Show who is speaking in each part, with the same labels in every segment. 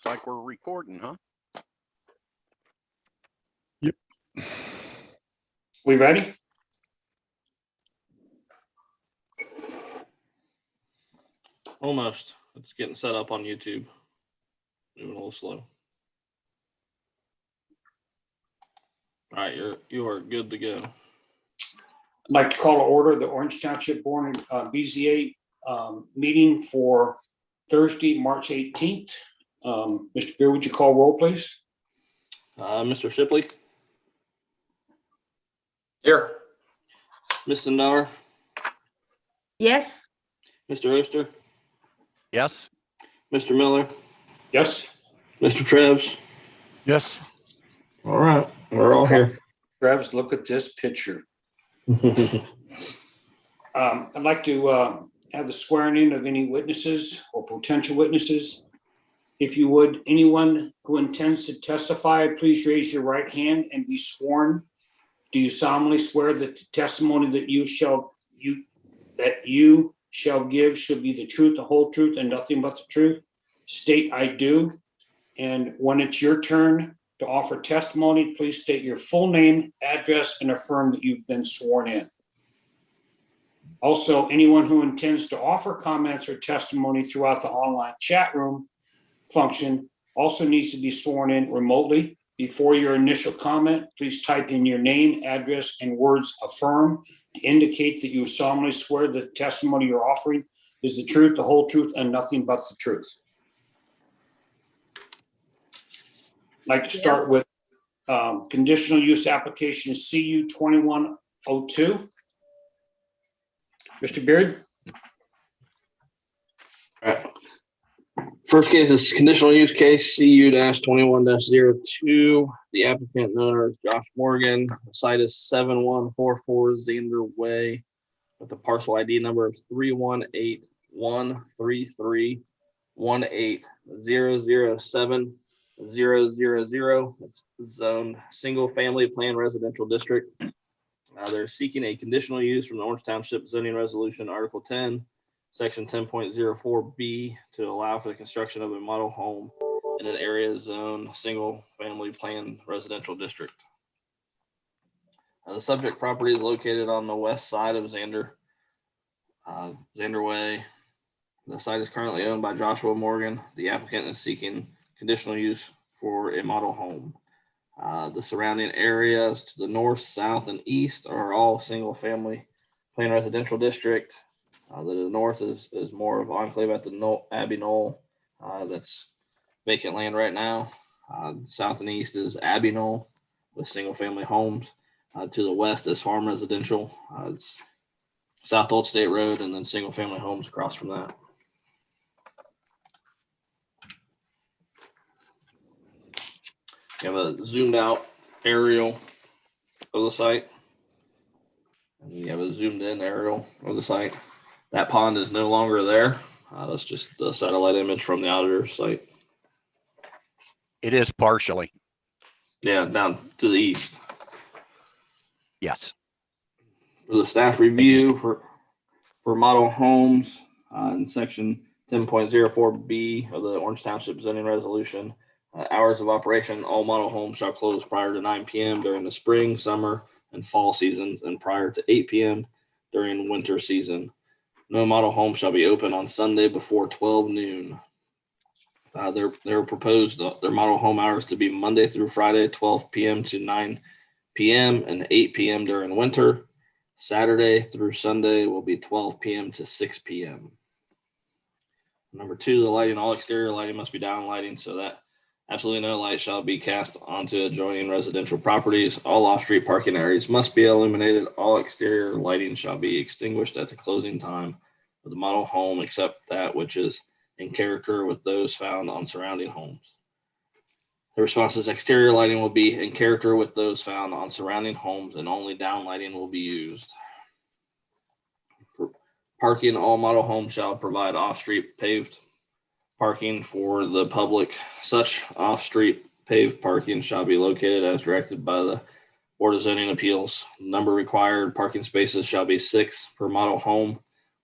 Speaker 1: like we're recording, huh?
Speaker 2: Yep.
Speaker 3: We ready?
Speaker 4: Almost. It's getting set up on YouTube. Moving a little slow. All right, you are good to go.
Speaker 3: I'd like to call to order the Orange Township Board BZA meeting for Thursday, March 18th. Mr. Beer, would you call roll, please?
Speaker 4: Mr. Shipley,
Speaker 3: Here.
Speaker 4: Ms. Sindauer,
Speaker 5: Yes,
Speaker 4: Mr. Oster,
Speaker 1: Yes.
Speaker 4: Mr. Miller,
Speaker 3: Yes.
Speaker 4: Mr. Trebs.
Speaker 2: Yes.
Speaker 4: All right, we're all here.
Speaker 3: Travis, look at this picture. I'd like to have the swearing in of any witnesses or potential witnesses. If you would, anyone who intends to testify, please raise your right hand and be sworn. Do you solemnly swear that the testimony that you shall give should be the truth, the whole truth, and nothing but the truth? State, I do. And when it's your turn to offer testimony, please state your full name, address, and affirm that you've been sworn in. Also, anyone who intends to offer comments or testimony throughout the online chat room function also needs to be sworn in remotely. Before your initial comment, please type in your name, address, and words affirm to indicate that you solemnly swear the testimony you're offering is the truth, the whole truth, and nothing but the truth. I'd like to start with conditional use application CU 2102. Mr. Beard?
Speaker 4: All right. First case is conditional use case CU-21-02. The applicant and owner is Josh Morgan. The site is 7144 Zander Way with the parcel ID number of 318-133-18007-000. It's zoned single family plan residential district. They're seeking a conditional use from the Orange Township zoning resolution, Article 10, Section 10.04B, to allow for the construction of a model home in an area zone single family plan residential district. The subject property is located on the west side of Zander Way. The site is currently owned by Joshua Morgan. The applicant is seeking conditional use for a model home. The surrounding areas to the north, south, and east are all single family plan residential district. The north is more of enclave at the Abbey Knoll. That's vacant land right now. South and east is Abbey Knoll with single family homes. To the west is farm residential. It's South Old State Road, and then single family homes across from that. You have a zoomed out aerial of the site. And you have a zoomed in aerial of the site. That pond is no longer there. That's just the satellite image from the auditor's site.
Speaker 1: It is partially.
Speaker 4: Yeah, down to the east.
Speaker 1: Yes.
Speaker 4: For the staff review for model homes in section 10.04B of the Orange Township zoning resolution, hours of operation, all model homes shall close prior to 9 p.m. during the spring, summer, and fall seasons, and prior to 8 p.m. during winter season. No model home shall be open on Sunday before 12 noon. They're proposed their model home hours to be Monday through Friday, 12 p.m. to 9 p.m. and 8 p.m. during winter. Saturday through Sunday will be 12 p.m. to 6 p.m. Number 2, the lighting, all exterior lighting must be down lighting so that absolutely no light shall be cast onto adjoining residential properties. All off-street parking areas must be illuminated. All exterior lighting shall be extinguished at the closing time of the model home, except that which is in character with those found on surrounding homes. The response is exterior lighting will be in character with those found on surrounding homes, and only down lighting will be used. For parking, all model homes shall provide off-street paved parking for the public. Such off-street paved parking shall be located as directed by the Board of Zoning Appeals. Number required parking spaces shall be 6 per model home.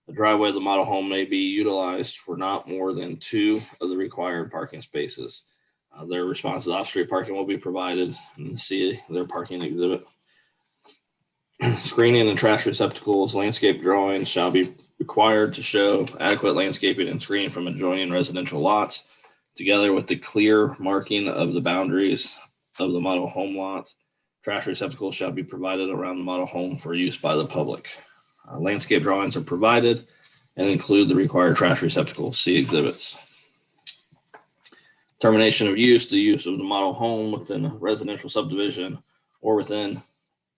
Speaker 4: The The driveway of the model home may be utilized for not more than 2 of the required parking spaces. Their response is off-street parking will be provided, and see their parking exhibit. Screening and trash receptacles, landscape drawings shall be required to show adequate landscaping and screening from adjoining residential lots, together with the clear marking of the boundaries of the model home lot. Trash receptacles shall be provided around the model home for use by the public. Landscape drawings are provided and include the required trash receptacles. See exhibits. Termination of use, the use of the model home within a residential subdivision or within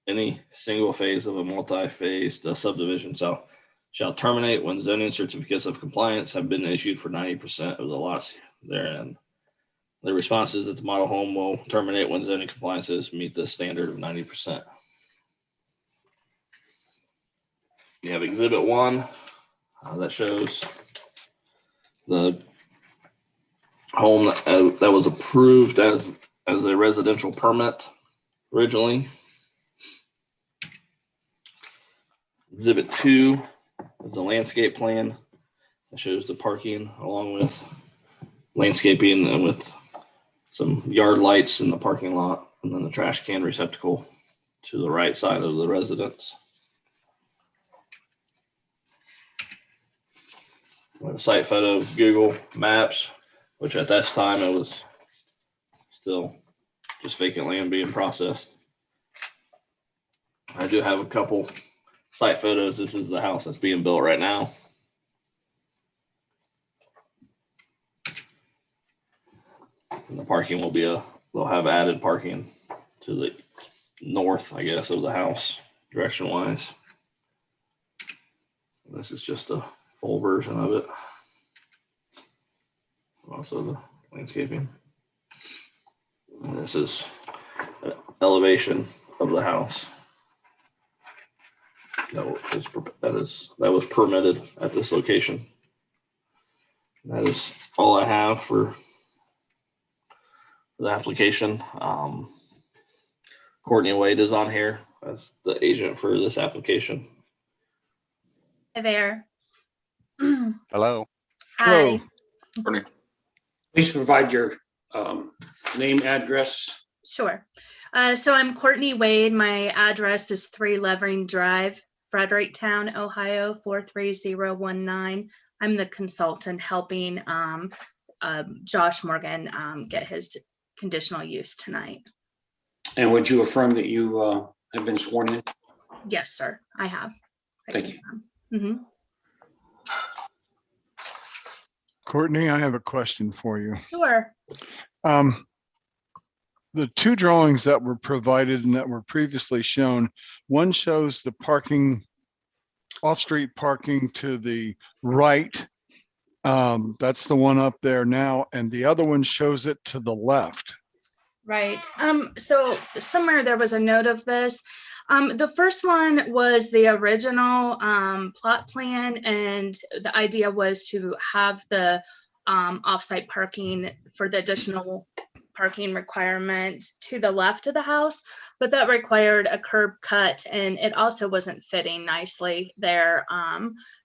Speaker 4: any single phase of a multi-phased subdivision shall terminate when zoning certificates of compliance have been issued for 90% of the lots therein. The response is that the model home will terminate when zoning compliances meet the standard of 90%. You have exhibit 1 that shows the home that was approved as a residential permit originally. Exhibit 2 is a landscape plan that shows the parking along with landscaping and with some yard lights in the parking lot, and then the trash can receptacle to the right side of the residence. A site photo of Google Maps, which at that time it was still just vacant land being processed. I do have a couple site photos. This is the house that's being built right now. And the parking will be they'll have added parking to the north, I guess, of the house, direction wise. This is just a full version of it. Also the landscaping. And this is an elevation of the house. That was permitted at this location. That is all I have for the application. Courtney Wade is on here as the agent for this application.
Speaker 2: Hi there.
Speaker 1: Hello.
Speaker 2: Hi.
Speaker 3: Please provide your name, address.
Speaker 2: Sure. So I'm Courtney Wade. My address is 3 Levering Drive, Fredericktown, Ohio, 43019. I'm the consultant helping Josh Morgan get his conditional use tonight.
Speaker 3: And would you affirm that you have been sworn in?
Speaker 2: Yes, sir, I have.
Speaker 3: Thank you.
Speaker 2: Mm-hmm.
Speaker 6: Courtney, I have a question for you.
Speaker 2: Sure.
Speaker 6: The 2 drawings that were provided and that were previously shown, one shows the parking, off-street parking to the right. That's the one up there now, and the other one shows it to the left.
Speaker 2: Right. So somewhere there was a note of this. The first one was the original plot plan, and the idea was to have the off-site parking for the additional parking requirement to the left of the house, but that required a curb cut, and it also wasn't fitting nicely there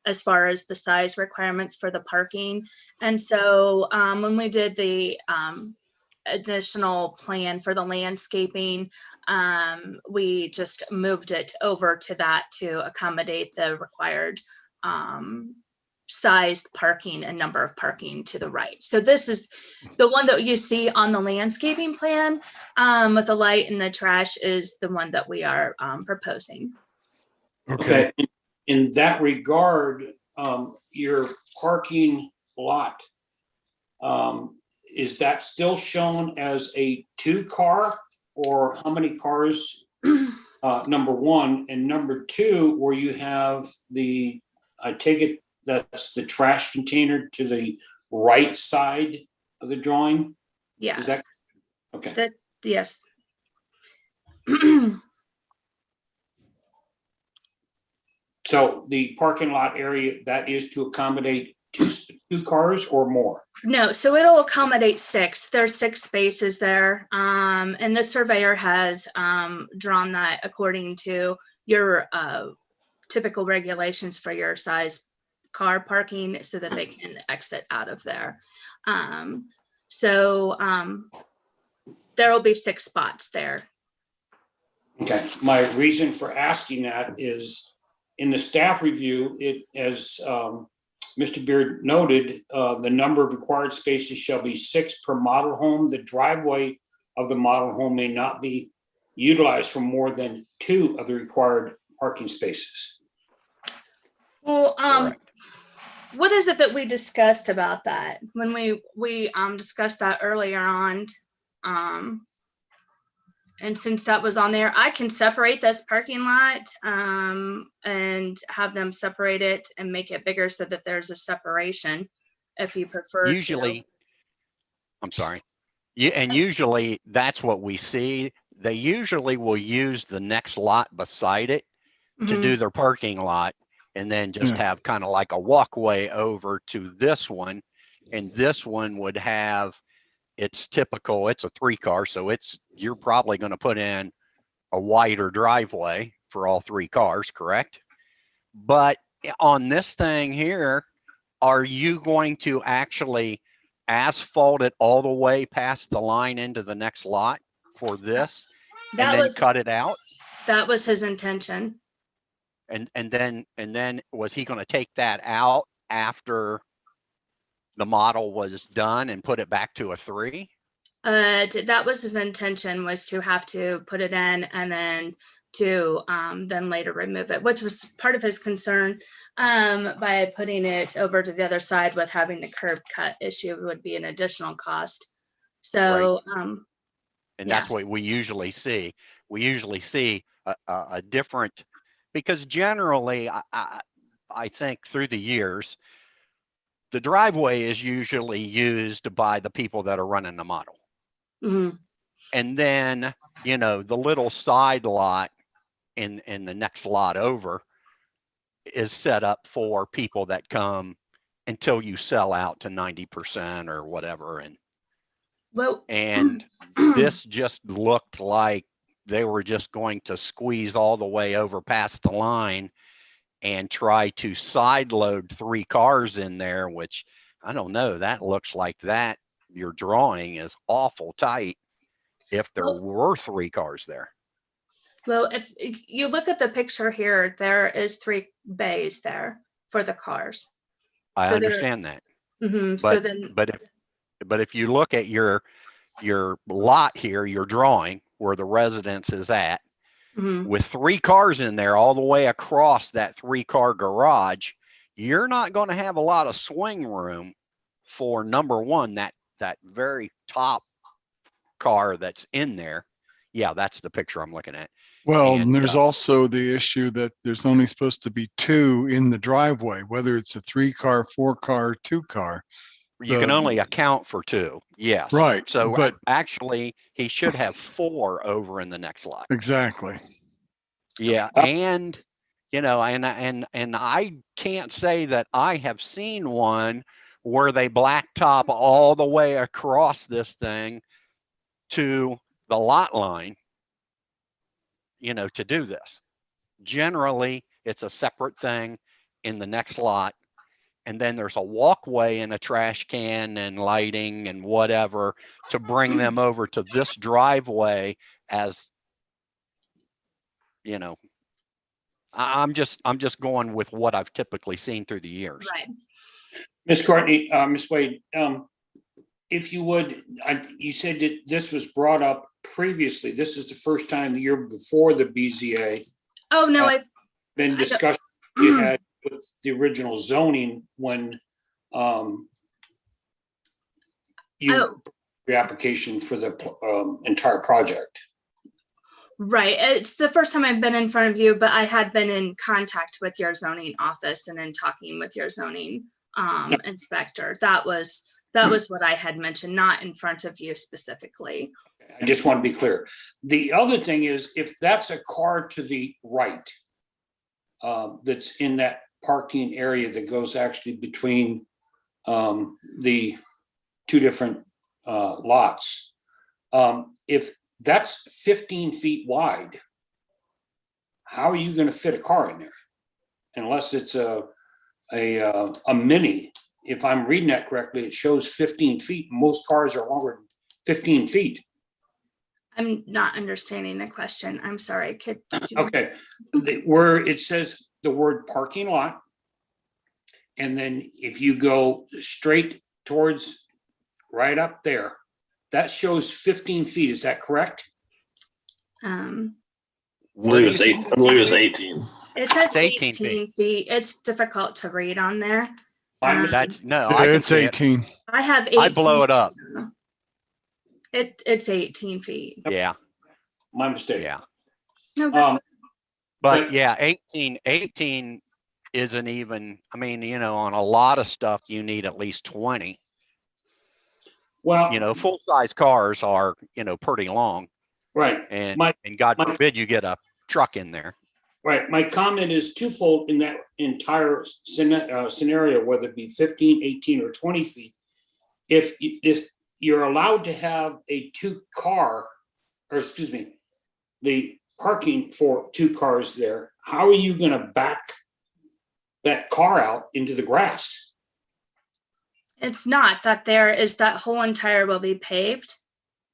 Speaker 2: as far as the size requirements for the parking. And so when we did the additional plan for the landscaping, we just moved it over to that to accommodate the required sized parking and number of parking to the right. So this is the one that you see on the landscaping plan with the light and the trash is the one that we are proposing.
Speaker 3: Okay. In that regard, your parking lot, is that still shown as a 2-car, or how many cars? Number 1, and number 2, where you have I take it that's the trash container to the right side of the drawing?
Speaker 2: Yes.
Speaker 3: Is that okay?
Speaker 2: Yes.
Speaker 3: So the parking lot area, that is to accommodate two cars or more?
Speaker 2: No, so it'll accommodate 6. There's 6 spaces there. And the surveyor has drawn that according to your typical regulations for your size car parking so that they can exit out of there. There will be 6 spots there.
Speaker 3: Okay, my reason for asking that is in the staff review, it, as Mr. Beard noted, the number of required spaces shall be 6 per model home. The driveway of the model home may not be utilized for more than 2 of the required parking spaces.
Speaker 2: Well,
Speaker 1: Correct.
Speaker 2: what is it that we discussed about that when we discussed that earlier on? And since that was on there, I can separate this parking lot and have them separate it and make it bigger so that there's a separation if you prefer
Speaker 1: Usually, I'm sorry. Yeah, and usually that's what we see. They usually will use the next lot beside it to
Speaker 2: to.
Speaker 1: do their parking lot and then just have kind of like a walkway over to this one. And this one would have, it's typical, it's a 3-car, so you're probably going to put in a wider driveway for all 3 cars, correct? But on this thing here, are you going to actually asphalt it all the way past the line into the next lot for this and then cut it out?
Speaker 2: That was his intention.
Speaker 1: And then was he going to take that out after the model was done and put it back to a 3?
Speaker 2: That was his intention, was to have to put it in and then to then later remove it, which was part of his concern by putting it over to the other side with having the curb cut issue would be an additional cost. So,
Speaker 1: and
Speaker 2: yes.
Speaker 1: That's what we usually see. We usually see a different, because generally, I think through the years, the driveway is usually used by the people that are running the model.
Speaker 2: Mhm.
Speaker 1: And then, the little side lot in the next lot over is set up for people that come until you sell out to 90% or whatever. And this just looked like they were just going to squeeze all the way over past the line and try to side load 3 cars in there, which I don't know, that looks like that your drawing is awful tight if there were 3 cars there.
Speaker 2: Well, if you look at the picture here, there is 3 bays there for the cars.
Speaker 1: I understand that. But if you look at your lot here, your drawing where the residence is at, with 3 cars in there all the way across that 3-car garage, you're not going to have a lot of swing room for number one, that very top car that's in there. Yeah, that's the picture I'm looking at.
Speaker 6: Well, and there's also the issue that there's only supposed to be 2 in the driveway, whether it's a 3-car, 4-car, 2-car.
Speaker 1: You can only account for 2. Yes.
Speaker 6: Right.
Speaker 1: So
Speaker 6: but
Speaker 1: actually he should have 4 over in the next lot.
Speaker 6: Exactly.
Speaker 1: Yeah. And, and I can't say that I have seen one where they blacktop all the way across this thing to the lot line, to do this. Generally, it's a separate thing in the next lot. And then there's a walkway and a trash can and lighting and whatever to bring them over to this driveway as, I'm just going with what I've typically seen through the years.
Speaker 2: Right.
Speaker 3: Ms. Courtney, Ms. Wade, if you would, you said that this was brought up previously. This is the first time the year before the BZA.
Speaker 2: Oh, no, I've
Speaker 3: been discussion you had with the original zoning when the application for the entire project.
Speaker 2: Right. It's the first time I've been in front of you, but I had been in contact with your zoning office and in talking with your zoning inspector. That was what I had mentioned, not in front of you specifically.
Speaker 3: I just want to be clear. The other thing is, if that's a car to the right, that's in that parking area that goes actually between the 2 different lots, if that's 15 feet wide, how are you going to fit a car in there? Unless it's a a mini. If I'm reading that correctly, it shows 15 feet. Most cars are longer than 15 feet.
Speaker 2: I'm not understanding the question. I'm sorry. Could you?
Speaker 3: Okay, where it says the word parking lot, and then if you go straight towards right up there, that shows 15 feet. Is that correct?
Speaker 2: Um,
Speaker 4: I believe it's 18.
Speaker 2: it says
Speaker 1: It's 18
Speaker 2: 18 feet. It's difficult to read on there.
Speaker 3: My mistake.
Speaker 1: That's no,
Speaker 6: Yeah,
Speaker 1: I can
Speaker 6: it's
Speaker 1: see it.
Speaker 6: 18.
Speaker 2: I have 18.
Speaker 1: I blow it up.
Speaker 2: It's 18 feet.
Speaker 1: Yeah,
Speaker 3: My mistake.
Speaker 1: yeah.
Speaker 2: No, that's
Speaker 1: But
Speaker 3: But-
Speaker 1: yeah, 18 isn't even, I mean, you know, on a lot of stuff, you need at least 20.
Speaker 3: Well,
Speaker 1: You know, full-size cars are, you know, pretty long,
Speaker 3: right.
Speaker 1: and
Speaker 3: My-
Speaker 1: God
Speaker 3: my-
Speaker 1: forbid you get a truck in there.
Speaker 3: Right, my comment is twofold in that entire scenario, whether it be 15, 18, or 20 feet. If you're allowed to have a the parking for 2 cars there, how are you gonna back that car out into the grass?
Speaker 2: It's not that there is that whole entire will be paved.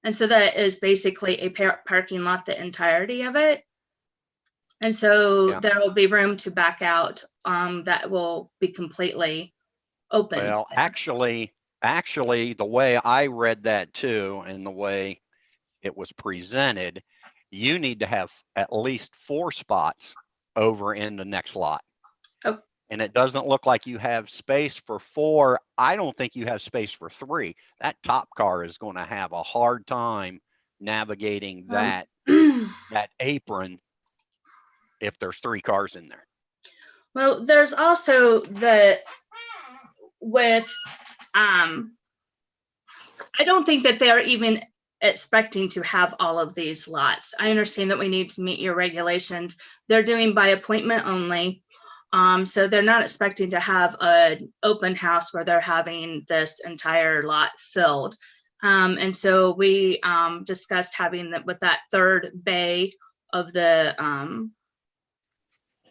Speaker 2: And so that is basically a parking lot, the entirety of it. And so
Speaker 1: Yeah.
Speaker 2: there will be room to back out that will be completely open.
Speaker 1: Well, actually, the way I read that too, and the way it was presented, you need to have at least 4 spots over in the next lot.
Speaker 2: Oh.
Speaker 1: And it doesn't look like you have space for 4. I don't think you have space for 3. That top car is going to have a hard time navigating that apron if there's 3 cars in there.
Speaker 2: Well, there's also with I don't think that they're even expecting to have all of these lots. I understand that we need to meet your regulations. They're doing by appointment only. So they're not expecting to have an open house where they're having this entire lot filled. And so we discussed having that with that third bay of the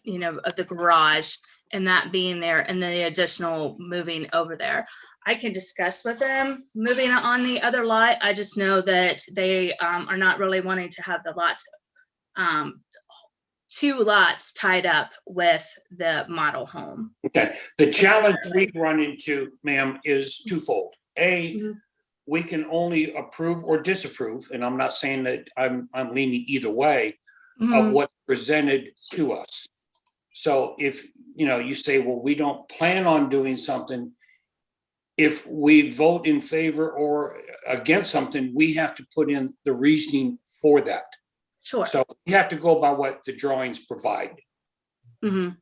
Speaker 2: of the garage, and that being there, and then the additional moving over there. I can discuss with them moving on the other lot. I just know that they are not really wanting to have the lots, 2 lots tied up with the model home.
Speaker 3: Okay, the challenge we run into, ma'am, is twofold. A,
Speaker 2: Mhm.
Speaker 3: we can only approve or disapprove, and I'm not saying that I'm leaning either way, of
Speaker 2: Mhm.
Speaker 3: what's presented to us. So if, you say, well, we don't plan on doing something, if we vote in favor or against something, we have to put in the reasoning for that.
Speaker 2: Sure.
Speaker 3: So we have to go by what the drawings provide.
Speaker 2: Mhm.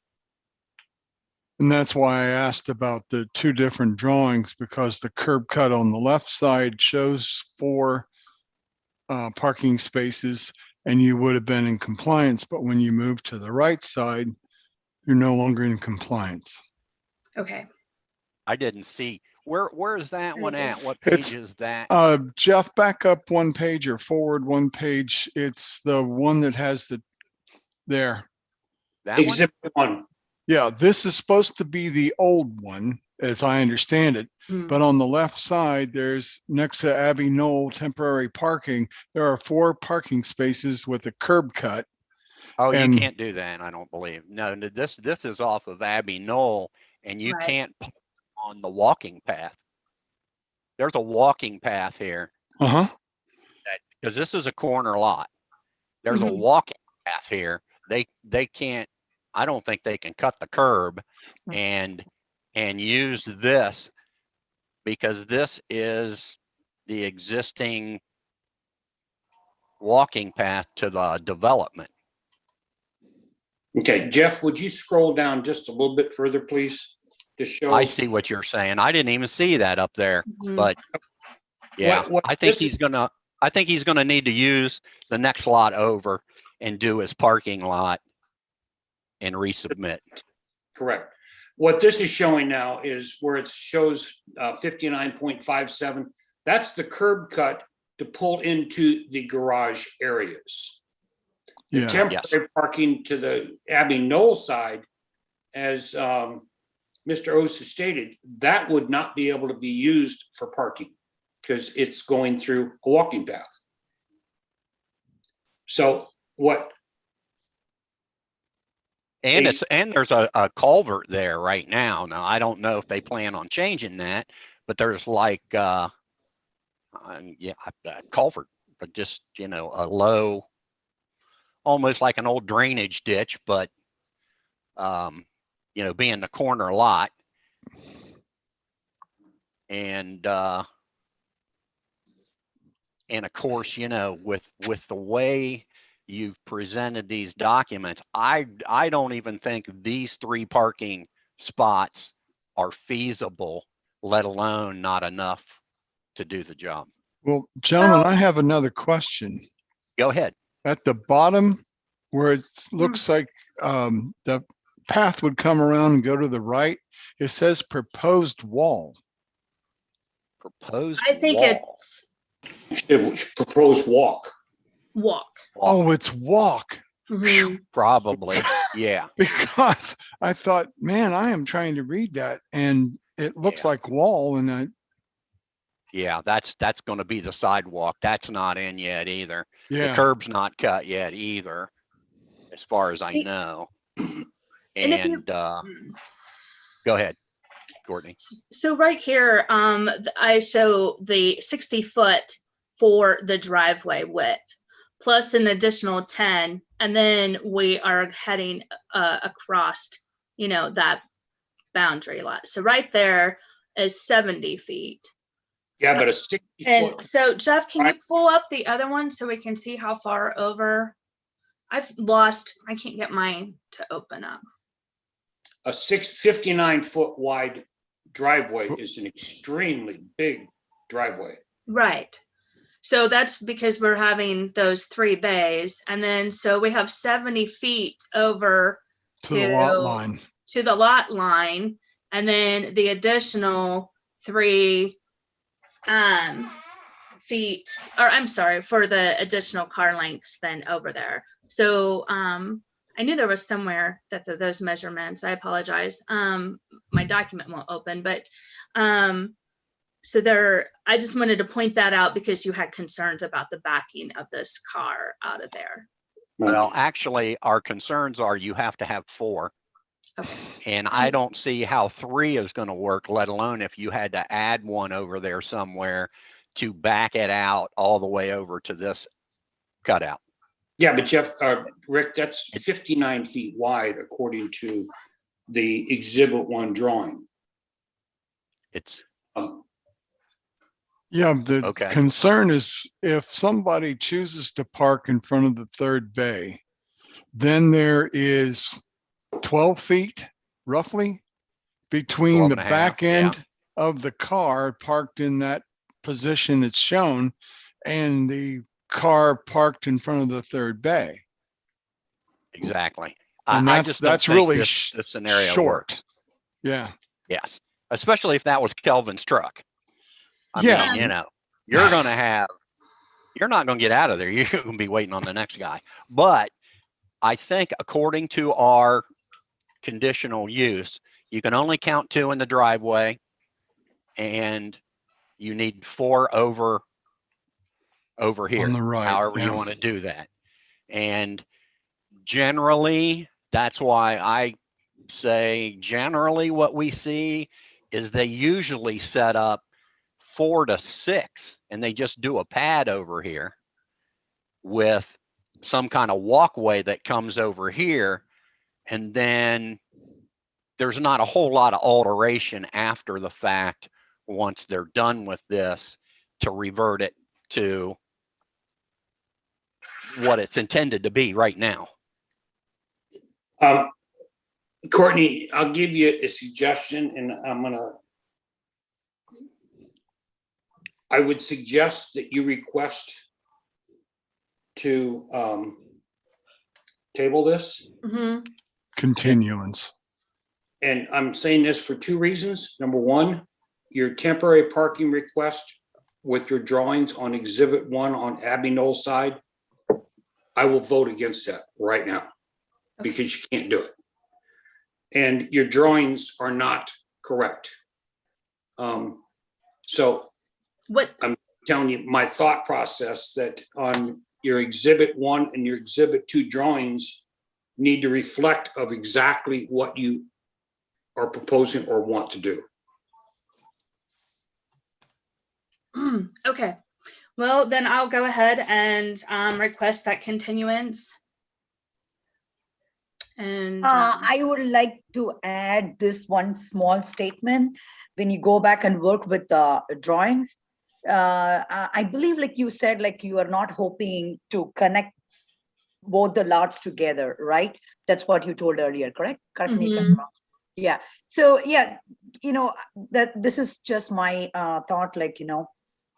Speaker 6: And that's why I asked about the 2 different drawings, because the curb cut on the left side shows 4 parking spaces and you would have been in compliance. But when you move to the right side, you're no longer in compliance.
Speaker 2: Okay.
Speaker 1: I didn't see, where is that one
Speaker 2: Okay.
Speaker 1: at? What
Speaker 6: It's-
Speaker 1: page is that?
Speaker 6: Jeff, back up 1 page or forward 1 page. It's the one that has there.
Speaker 1: That one?
Speaker 3: Exhibit 1.
Speaker 6: Yeah, this is supposed to be the old one, as I understand it.
Speaker 2: Mhm.
Speaker 6: But on the left side, there's next to Abbey Knoll temporary parking, there are 4 parking spaces with a curb cut.
Speaker 1: Oh, you
Speaker 6: and-
Speaker 1: can't do that, I don't believe. No, this is off of Abbey Knoll, and you
Speaker 2: Right.
Speaker 1: can't park on the walking path. There's a walking path here,
Speaker 6: Uh-huh.
Speaker 1: because this is a corner lot. There's a
Speaker 2: Mhm.
Speaker 1: walking path here. They can't, I don't think they can cut the curb and use this, because this is the existing walking path to the development.
Speaker 3: Okay, Jeff, would you scroll down just a little bit further, please? To show.
Speaker 1: I see what you're saying. I didn't even see that up there,
Speaker 2: Mhm.
Speaker 1: but yeah,
Speaker 3: What
Speaker 1: I think
Speaker 3: this-
Speaker 1: he's gonna need to use the next lot over and do his parking lot and resubmit.
Speaker 3: Correct. What this is showing now is where it shows 59.57. That's the curb cut to pull into the garage areas. The
Speaker 6: Yeah.
Speaker 3: temporary parking to the Abbey Knoll side, as Mr. Oates has stated, that would not be able to be used for parking because it's going through a walking path. So what?
Speaker 1: And there's a culvert there right now. Now, I don't know if they plan on changing that, but there's like, a culvert, but just, a low, almost like an old drainage ditch, but, being the corner lot. And of course, with the way you've presented these documents, I don't even think these 3 parking spots are feasible, let alone not enough to do the job.
Speaker 6: Well, gentlemen, I have another question.
Speaker 1: Go ahead.
Speaker 6: At the bottom where it looks like the path would come around and go to the right, it says proposed wall.
Speaker 1: Proposed
Speaker 2: I think
Speaker 1: wall.
Speaker 2: it's
Speaker 3: Proposed walk.
Speaker 2: walk.
Speaker 6: Oh, it's walk.
Speaker 2: Mhm.
Speaker 1: Probably, yeah.
Speaker 6: Because I thought, man, I am trying to read that and it looks
Speaker 1: Yeah.
Speaker 6: like wall and
Speaker 1: Yeah, that's going to be the sidewalk. That's not in yet either. The
Speaker 6: yeah.
Speaker 1: curb's not cut yet either, as far as I know.
Speaker 2: And if you-
Speaker 1: Go ahead, Courtney.
Speaker 2: So right here, I show the 60-foot for the driveway width, plus an additional 10, and then we are heading across, that boundary lot. So right there is 70 feet.
Speaker 3: Yeah, but a 60
Speaker 2: And
Speaker 3: foot,
Speaker 2: so Jeff, can you pull up the other one so we can see how far over? I can't get mine to open up.
Speaker 3: a 59 foot wide driveway is an extremely big driveway.
Speaker 2: Right. So that's because we're having those 3 bays. And then, so we have 70 feet over
Speaker 6: To the lot line.
Speaker 2: to the lot line. And then the additional 3 feet, or I'm sorry, for the additional car lengths then over there. So, I knew there was somewhere that those measurements, I apologize. My document won't open, but, so I just wanted to point that out because you had concerns about the backing of this car out of there.
Speaker 1: Well, actually, our concerns are you have to have 4.
Speaker 2: Okay.
Speaker 1: And I don't see how 3 is going to work, let alone if you had to add one over there somewhere to back it out all the way over to this cutout.
Speaker 3: Yeah, but Jeff, Rick, that's 59 feet wide according to the Exhibit 1 drawing.
Speaker 1: It's
Speaker 6: Yeah, the
Speaker 1: Okay.
Speaker 6: concern is if somebody chooses to park in front of the 3rd bay, then there is 12 feet roughly between
Speaker 1: 12
Speaker 6: the
Speaker 1: and a
Speaker 6: back
Speaker 1: half, yeah.
Speaker 6: end of the car parked in that position it's shown and the car parked in front of the 3rd bay.
Speaker 1: exactly.
Speaker 6: And
Speaker 1: I just don't
Speaker 6: that's
Speaker 1: think
Speaker 6: really
Speaker 1: this scenario
Speaker 6: short.
Speaker 1: works.
Speaker 6: Yeah.
Speaker 1: Yes, especially if that was Kelvin's truck. I
Speaker 6: Yeah.
Speaker 1: mean, you're not going to get out of there. You're going to be waiting on the next guy. But I think according to our conditional use, you can only count 2 in the driveway and you need 4 over here,
Speaker 6: On the right,
Speaker 1: however you
Speaker 6: yeah.
Speaker 1: want to do that. And generally, that's why I say generally what we see is they usually set up 4 to 6 and they just do a pad over here with some kind of walkway that comes over here. And then there's not a whole lot of alteration after the fact once they're done with this to revert it to what it's intended to be right now.
Speaker 3: Courtney, I'll give you a suggestion and I would suggest that you request to table this.
Speaker 2: Mhm.
Speaker 6: Continuance.
Speaker 3: And I'm saying this for 2 reasons. Number 1, your temporary parking request with your drawings on Exhibit 1 on Abbey Knoll's side, I will vote against that right now because you can't do it. and your drawings are not correct. So
Speaker 2: What,
Speaker 3: I'm telling you, my thought process that on your exhibit 1 and your exhibit 2 drawings need to reflect of exactly what you are proposing or want to do.
Speaker 2: okay. Well, then I'll go ahead and request that continuance. And
Speaker 5: I would like to add this one small statement. When you go back and work with the drawings, I believe, like you said, like you are not hoping to connect both the lots together, right? That's what you told earlier, correct? Correct me if I'm wrong. Yeah. So yeah, that this is just my thought. Like,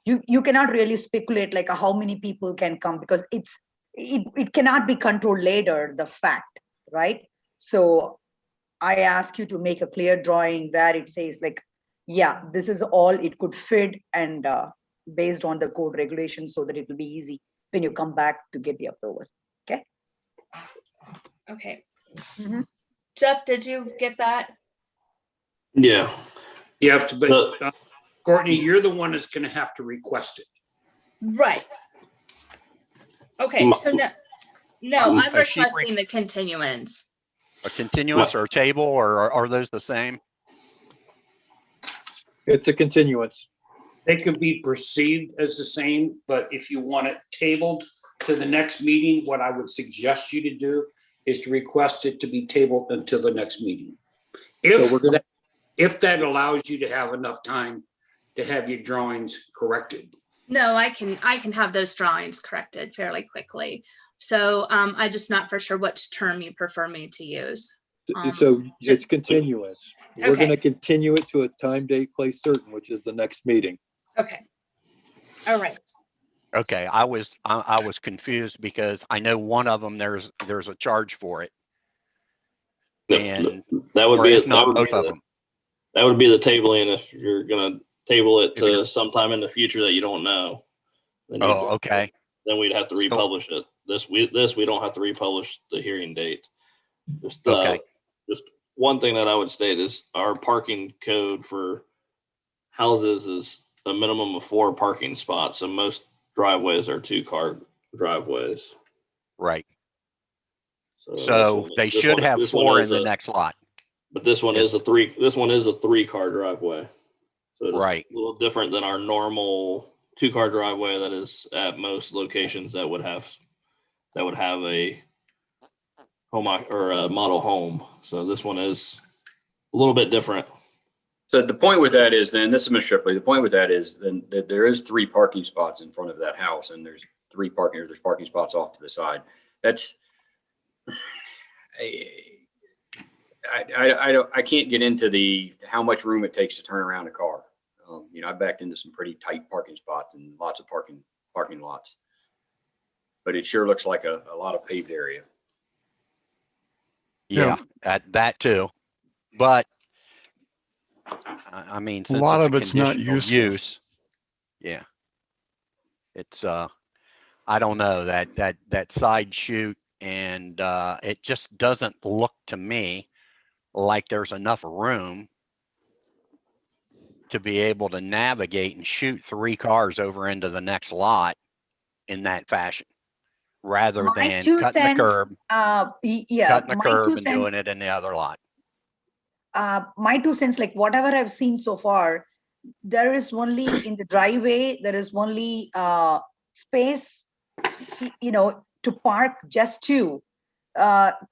Speaker 5: you cannot really speculate like how many people can come, because it cannot be controlled later, the fact, right? So I ask you to make a clear drawing where it says like, yeah, this is all it could fit, and based on the code regulations, so that it will be easy when you come back to get the approval. Okay.
Speaker 2: okay.
Speaker 5: Mm-hmm.
Speaker 2: Jeff, did you get that?
Speaker 4: Yeah.
Speaker 3: You have to, but Courtney, you're the one that's going to have to request it.
Speaker 2: Right. Okay, so no, I'm
Speaker 1: So she
Speaker 2: requesting the continuance.
Speaker 1: A continuance or a table, or are those the same?
Speaker 7: It's a continuance.
Speaker 3: They could be perceived as the same, but if you want it tabled to the next meeting, what I would suggest you to do is to request it to be tabled until the next meeting. If that allows you to have enough time to have your drawings corrected.
Speaker 2: No, I can have those drawings corrected fairly quickly. So I'm just not for sure which term you prefer me to use.
Speaker 7: So it's continuance. We're
Speaker 2: Okay.
Speaker 7: going to continue it to a time, date, place certain, which is the next meeting.
Speaker 2: Okay. All right.
Speaker 1: Okay, I was confused because I know one of them there's a charge for it, and
Speaker 4: that would
Speaker 1: or
Speaker 4: be
Speaker 1: if not both of them.
Speaker 4: That would be the tabling if you're gonna table it to sometime in the future that you don't know.
Speaker 1: Oh, okay.
Speaker 4: Then we'd have to republish it. This we don't have to republish the hearing date. Just
Speaker 1: okay.
Speaker 4: Just one thing that I would state is our parking code for houses is a minimum of 4 parking spots. So most driveways are 2-car driveways.
Speaker 1: Right. So they should have 4 in the next lot.
Speaker 4: But this one is a 3-car driveway. So it's
Speaker 1: right.
Speaker 4: a little different than our normal 2-car driveway that is at most locations that would have a home or a model home. So this one is a little bit different.
Speaker 8: So the point with that is then, this is Ms. Shipley, the point with that is then that there is 3 parking spots in front of that house, and there's parking spots off to the side. That's, I can't get into how much room it takes to turn around a car. I backed into some pretty tight parking spots and lots of parking lots, but it sure looks like a lot of paved area.
Speaker 1: Yeah, that too. But I mean, since
Speaker 6: a lot
Speaker 1: it's
Speaker 6: of it's not useful.
Speaker 1: use, yeah, it's I don't know, that side chute, and it just doesn't look to me like there's enough room to be able to navigate and shoot 3 cars over into the next lot in that fashion, rather than cutting the curb, cutting the curb and doing it in the other lot.
Speaker 5: My 2 cents, like whatever I've seen so far, there is only in the driveway, there is only space, to park just 2.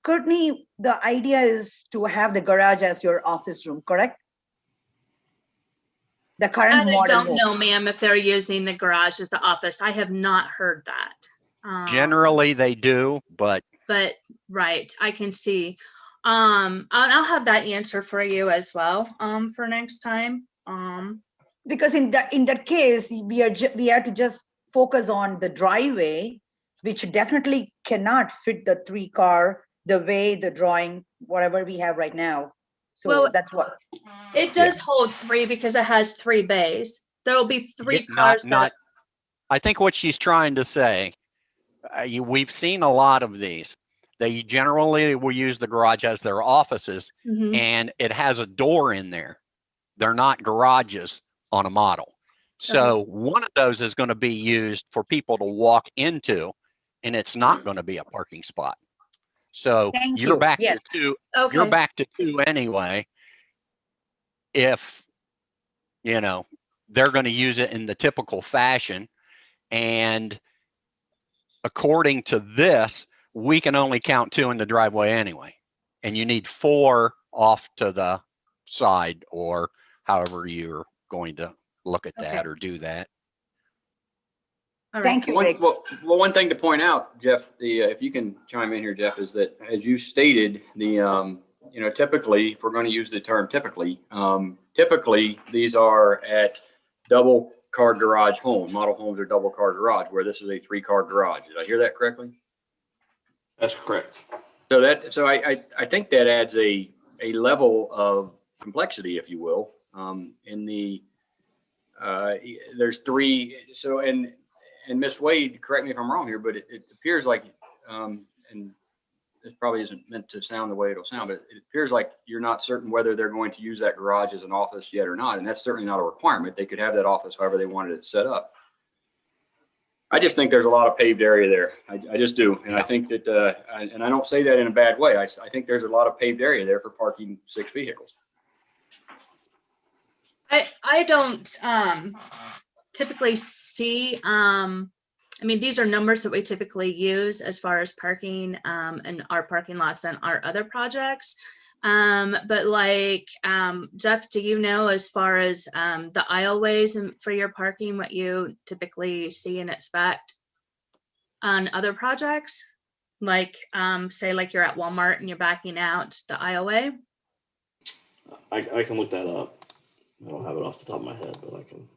Speaker 5: Courtney, the idea is to have the garage as your office room, correct? The current model.
Speaker 2: I don't know, ma'am, if they're using the garage as the office. I have not heard that.
Speaker 1: Generally they do, but
Speaker 2: right, I can see. I'll have that answer for you as well, for next time.
Speaker 5: Because in that case, we have to just focus on the driveway, which definitely cannot fit the 3-car the way the drawing, whatever we have right now. So that's what
Speaker 2: it does hold 3 because it has 3 bays. There will be 3 cars. I
Speaker 1: think what she's trying to say, we've seen a lot of these. They generally will use the garage as their offices,
Speaker 2: Mhm.
Speaker 1: and it has a door in there. They're not garages on a model. So one of those is going to be used for people to walk into, and it's not going to be a parking spot. So
Speaker 5: Thank
Speaker 1: you're
Speaker 5: you.
Speaker 1: back
Speaker 5: Yes.
Speaker 1: to two.
Speaker 2: Okay.
Speaker 1: You're back to two anyway. If they're going to use it in the typical fashion, and according to this, we can only count two in the driveway anyway, and you need four off to the side, or however you're going to look at that
Speaker 2: Okay.
Speaker 1: or do that.
Speaker 2: All right.
Speaker 5: Thank you,
Speaker 8: One,
Speaker 5: Rick.
Speaker 8: well, one thing to point out, Jeff, if you can chime in here, Jeff, is that as you stated, typically, if we're going to use the term typically these are at double car garage home. Model homes are double car garage, where this is a 3-car garage. Did I hear that correctly?
Speaker 4: That's correct.
Speaker 8: So I think that adds a level of complexity, if you will, in the there's 3. So and Miss Wade, correct me if I'm wrong here, but it appears like, and this probably isn't meant to sound the way it'll sound, but it appears like you're not certain whether they're going to use that garage as an office yet or not. And that's certainly not a requirement. They could have that office however they wanted it set up. I just think there's a lot of paved area there. I just do. And I think that, and I don't say that in a bad way. I think there's a lot of paved area there for parking 6 vehicles.
Speaker 2: I don't typically see, these are numbers that we typically use as far as parking in our parking lots and our other projects. But like, Jeff, do you know, as far as the aisleways and for your parking, what you typically see and expect on other projects? Like, say like you're at Walmart and you're backing out the aisleway?
Speaker 4: I can look that up. I don't have it off the top of my head, but I can.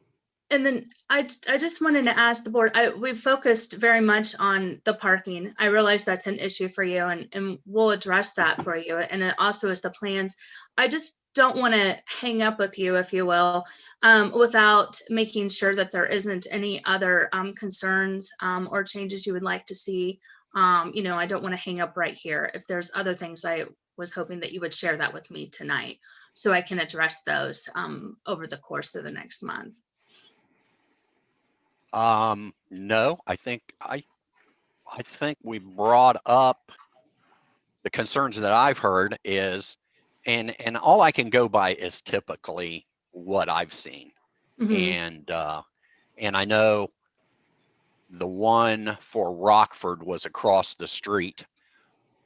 Speaker 2: And then I just wanted to ask the board, we've focused very much on the parking. I realize that's an issue for you, and we'll address that for you. And it also is the plans. I just don't want to hang up with you, if you will, without making sure that there isn't any other concerns or changes you would like to see. I don't want to hang up right here. If there's other things, I was hoping that you would share that with me tonight, so I can address those over the course of the next month.
Speaker 1: No, I think we brought up the concerns that I've heard is, and all I can go by is typically what I've seen.
Speaker 2: Mhm.
Speaker 1: And I know the one for Rockford was across the street.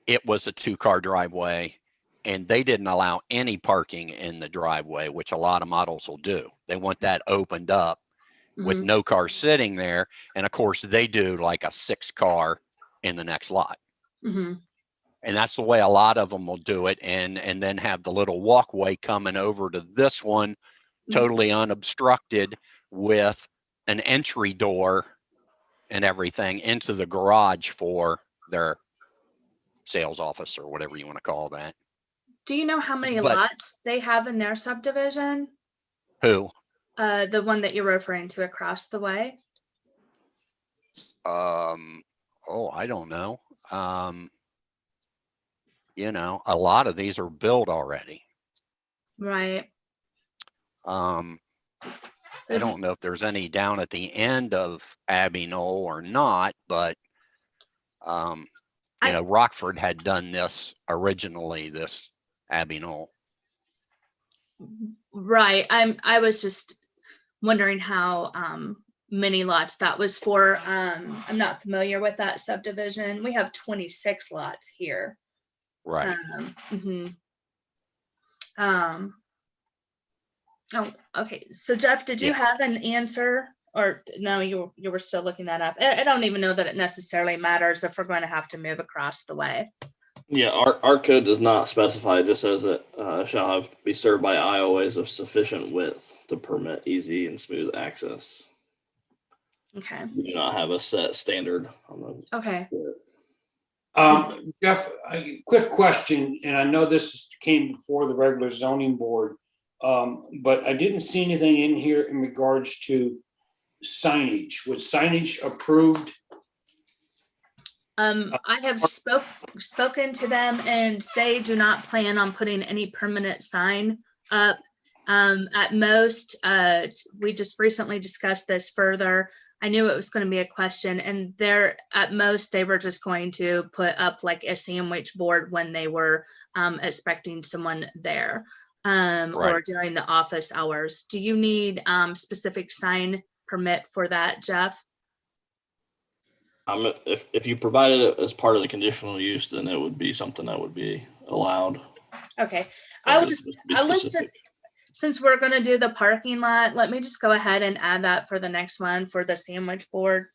Speaker 1: It was a 2-car driveway, and they didn't allow any parking in the driveway, which a lot of models will do. They want that opened up with
Speaker 2: Mhm.
Speaker 1: no car sitting there. And of course they do like a 6-car in the next lot.
Speaker 2: Mhm.
Speaker 1: And that's the way a lot of them will do it. And then have the little walkway coming over to this one, totally unobstructed, with an entry door and everything into the garage for their sales office or whatever you want to call that.
Speaker 2: Do you know how many
Speaker 1: But-
Speaker 2: lots they have in their subdivision?
Speaker 1: Who?
Speaker 2: The one that you're referring to across the way?
Speaker 1: I don't know. A lot of these are built already.
Speaker 2: Right.
Speaker 1: I don't know if there's any down at the end of Abbey Knoll or not, but Rockford had done this originally, this Abbey Knoll.
Speaker 2: Right. I was just wondering how many lots that was for. I'm not familiar with that subdivision. We have 26 lots here.
Speaker 1: Right.
Speaker 2: Oh, okay. So Jeff, did you have an answer, or no, you were still looking that up? I don't even know that it necessarily matters if we're going to have to move across the way.
Speaker 4: Yeah, our code does not specify. It just says it shall be served by aisleways of sufficient width to permit easy and smooth access.
Speaker 2: Okay.
Speaker 4: We do not have a set standard on the
Speaker 2: Okay.
Speaker 4: width.
Speaker 3: Jeff, a quick question, and I know this came before the regular zoning board, but I didn't see anything in here in regards to signage. Was signage approved?
Speaker 2: I have spoken to them, and they do not plan on putting any permanent sign up. At most, we just recently discussed this further. I knew it was going to be a question, and at most they were just going to put up like a sandwich board when they were expecting someone there, or
Speaker 1: Right.
Speaker 2: during the office hours. Do you need specific sign permit for that, Jeff?
Speaker 4: If you provided it as part of the conditional use, then it would be something that would be allowed.
Speaker 2: Okay,
Speaker 4: But
Speaker 2: let's
Speaker 4: specific.
Speaker 2: just, since we're gonna do the parking lot, let me just go ahead and add that for the next one for the sandwich board.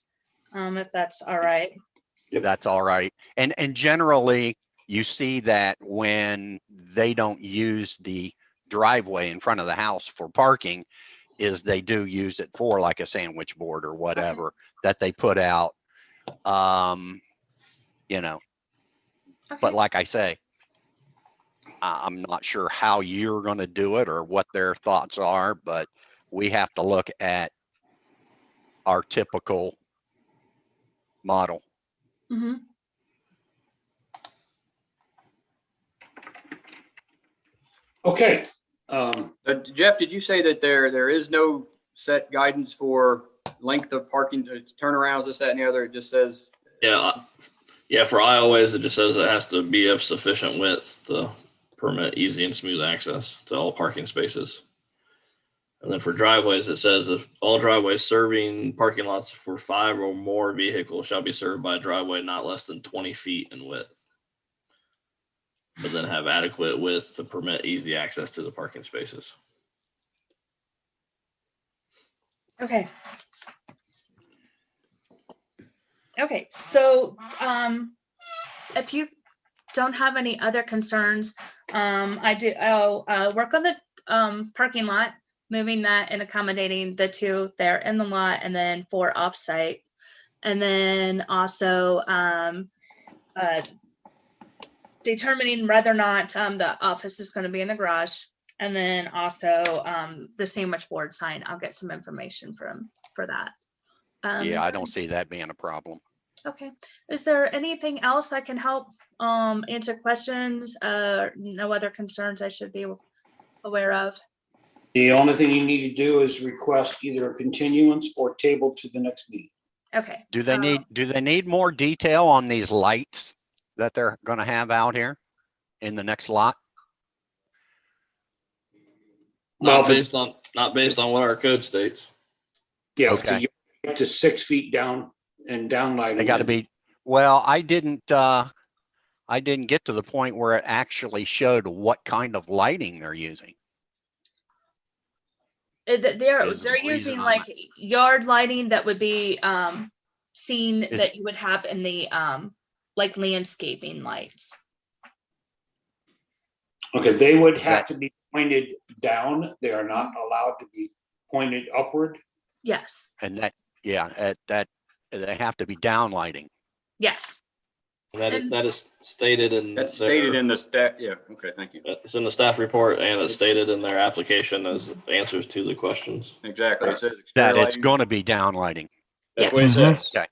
Speaker 2: If that's all right.
Speaker 4: Yep.
Speaker 1: That's all right. And generally, you see that when they don't use the driveway in front of the house for parking, is they do use it for like a sandwich board or whatever that they put out. You know,
Speaker 2: Okay.
Speaker 1: but like I say, I'm not sure how you're going to do it or what their thoughts are, but we have to look at our typical model.
Speaker 2: Mhm.
Speaker 3: Okay.
Speaker 8: Jeff, did you say that there is no set guidance for length of parking, turnarounds, this, that, and the other? It just says.
Speaker 4: Yeah, for aisleways, it just says it has to be of sufficient width to permit easy and smooth access to all parking spaces. And then for driveways, it says if all driveways serving parking lots for 5 or more vehicles shall be served by a driveway not less than 20 feet in width, but then have adequate width to permit easy access to the parking spaces.
Speaker 2: Okay. Okay, so if you don't have any other concerns, I'll work on the parking lot, moving that and accommodating the 2 there in the lot, and then 4 offsite. And then also determining whether or not the office is going to be in the garage. And then also the sandwich board sign, I'll get some information for that.
Speaker 1: Yeah, I don't see that being a problem.
Speaker 2: Okay. Is there anything else I can help answer questions? No other concerns I should be aware of?
Speaker 3: The only thing you need to do is request either a continuance or table to the next meeting.
Speaker 2: Okay.
Speaker 1: Do they need more detail on these lights that they're going to have out here in the next lot?
Speaker 4: Not based on what our code states.
Speaker 3: Yeah,
Speaker 1: Okay.
Speaker 3: if it's up to 6 feet down and down lighting.
Speaker 1: They got to be, well, I didn't get to the point where it actually showed what kind of lighting they're using.
Speaker 2: They're using like yard lighting that would be seen that you would have in the like landscaping lights.
Speaker 3: Okay, they would have to be pointed down. They are not allowed to be pointed upward.
Speaker 2: Yes.
Speaker 1: And that they have to be down lighting.
Speaker 2: Yes.
Speaker 4: And that is stated in.
Speaker 8: That's stated in the staff. Yeah. Okay. Thank you.
Speaker 4: It's in the staff report, and it's stated in their application as answers to the questions.
Speaker 8: Exactly. It says
Speaker 1: That it's going to be down lighting.
Speaker 8: That's what it says.
Speaker 1: Okay.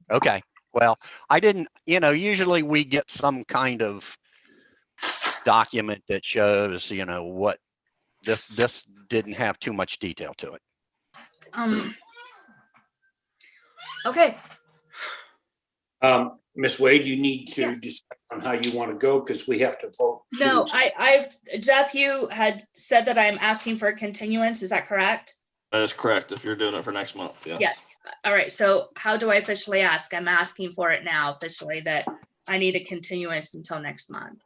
Speaker 1: Okay. Well, I didn't, usually we get some kind of document that shows, what this didn't have too much detail to it.
Speaker 2: Okay.
Speaker 3: Ms. Wade, you need to decide on how you want to go because we have to vote.
Speaker 2: No, Jeff, you had said that I'm asking for a continuance. Is that correct?
Speaker 4: That is correct. If you're doing it for next month, yeah.
Speaker 2: Yes. All right. So how do I officially ask? I'm asking for it now officially that I need a continuance until next month.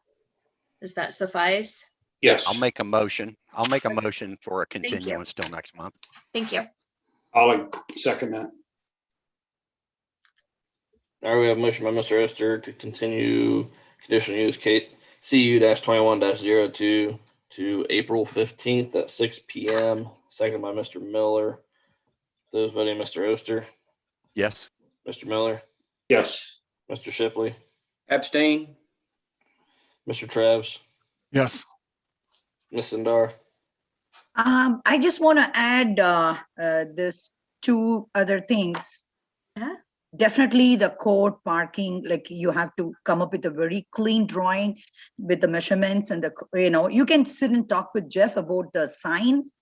Speaker 2: Does that suffice?
Speaker 3: Yes.
Speaker 1: I'll make a motion for a continuance till next month.
Speaker 2: Thank you.
Speaker 3: I'll second that.
Speaker 4: All right, we have a motion by Mr. Oster to continue conditional use CU-21-02 to April 15th at 6 p.m. Second by Mr. Miller. Those voting, Mr. Oster,
Speaker 1: Yes.
Speaker 4: Mr. Miller,
Speaker 3: Yes.
Speaker 4: Mr. Shipley,
Speaker 8: Abstain.
Speaker 4: Mr. Trevs,
Speaker 6: Yes.
Speaker 4: Ms. Sindar.
Speaker 5: I just want to add this 2 other things.
Speaker 2: Yeah.
Speaker 5: definitely the code parking, like you have to come up with a very clean drawing with the measurements and you can sit and talk with Jeff about the signs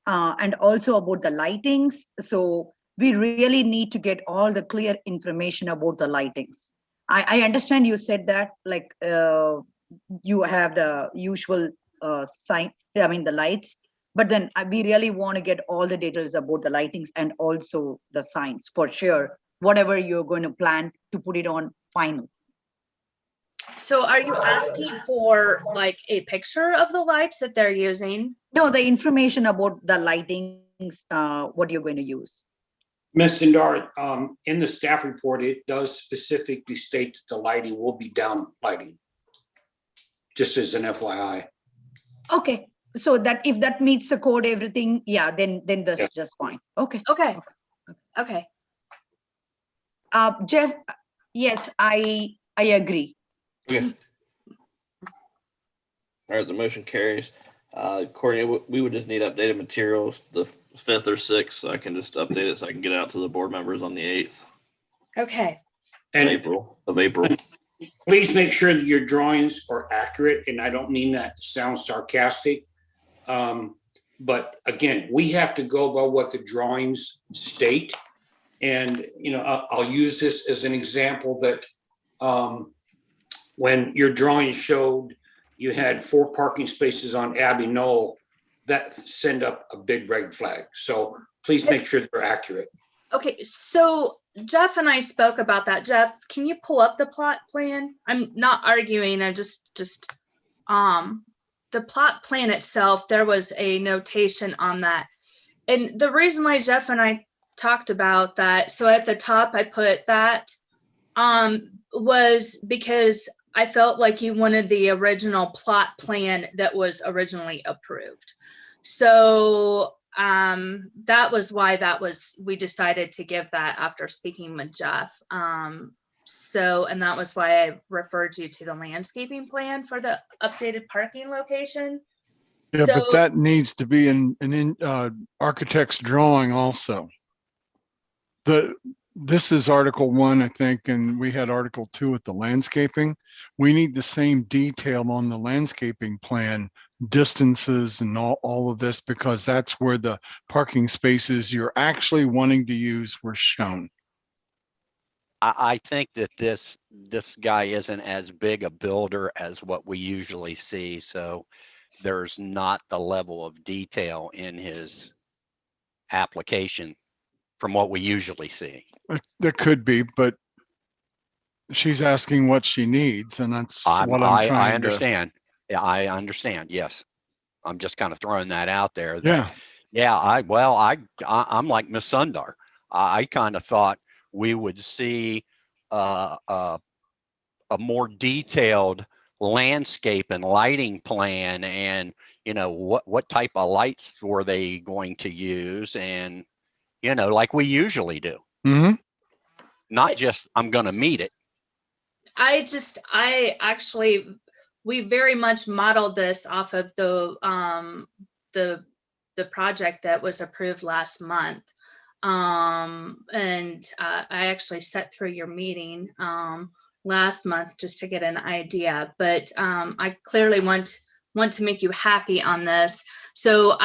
Speaker 5: and also about the lightings. So we really need to get all the clear information about the lightings. I understand you said that like you have the usual sign, I mean the lights, but then we really want to get all the details about the lightings and also the signs for sure, whatever you're going to plan to put it on final.
Speaker 2: So are you asking for like a picture of the lights that they're using?
Speaker 5: No, the information about the lightings, what you're going to use.
Speaker 3: Ms. Sindar, in the staff report, it does specifically state that the lighting will be down lighting. Just as an FYI.
Speaker 5: Okay, so that if that meets the code, everything, yeah, then that's
Speaker 3: Yeah.
Speaker 5: just fine. Okay.
Speaker 2: Okay. Okay.
Speaker 5: Jeff, yes, I agree.
Speaker 4: Okay. All right, the motion carries. Courtney, we would just need updated materials the 5th or 6th, so I can just update it so I can get it out to the board members on the 8th
Speaker 2: Okay.
Speaker 3: And
Speaker 4: of April.
Speaker 3: please make sure that your drawings are accurate, and I don't mean that to sound sarcastic. But again, we have to go by what the drawings state. And, I'll use this as an example that when your drawing showed you had 4 parking spaces on Abbey Knoll, that send up a big red flag. So please make sure they're accurate.
Speaker 2: Okay. So Jeff and I spoke about that. Jeff, can you pull up the plot plan? I'm not arguing. I just the plot plan itself, there was a notation on that. And the reason why Jeff and I talked about that, so at the top I put that, was because I felt like you wanted the original plot plan that was originally approved. So that was why we decided to give that after speaking with Jeff. And that was why I referred you to the landscaping plan for the updated parking location.
Speaker 6: Yeah,
Speaker 2: So-
Speaker 6: but that needs to be in architect's drawing also. This is Article 1, I think, and we had Article 2 with the landscaping. We need the same detail on the landscaping plan, distances and all of this, because that's where the parking spaces you're actually wanting to use were shown.
Speaker 1: I think that this guy isn't as big a builder as what we usually see, so there's not the level of detail in his application from what we usually see.
Speaker 6: There could be, but she's asking what she needs, and that's what I'm
Speaker 1: I
Speaker 6: trying to.
Speaker 1: understand. Yeah, I understand. Yes. I'm just kind of throwing that out there.
Speaker 6: Yeah.
Speaker 1: Yeah. I'm like Miss Sundar. I kind of thought we would see a more detailed landscape and lighting plan, and what type of lights were they going to use, and like we usually do.
Speaker 6: Mm-hmm.
Speaker 1: Not just I'm going to meet it.
Speaker 2: We very much modeled this off of the project that was approved last month. I actually sat through your meeting last month just to get an idea, but I clearly want to make you happy on this. So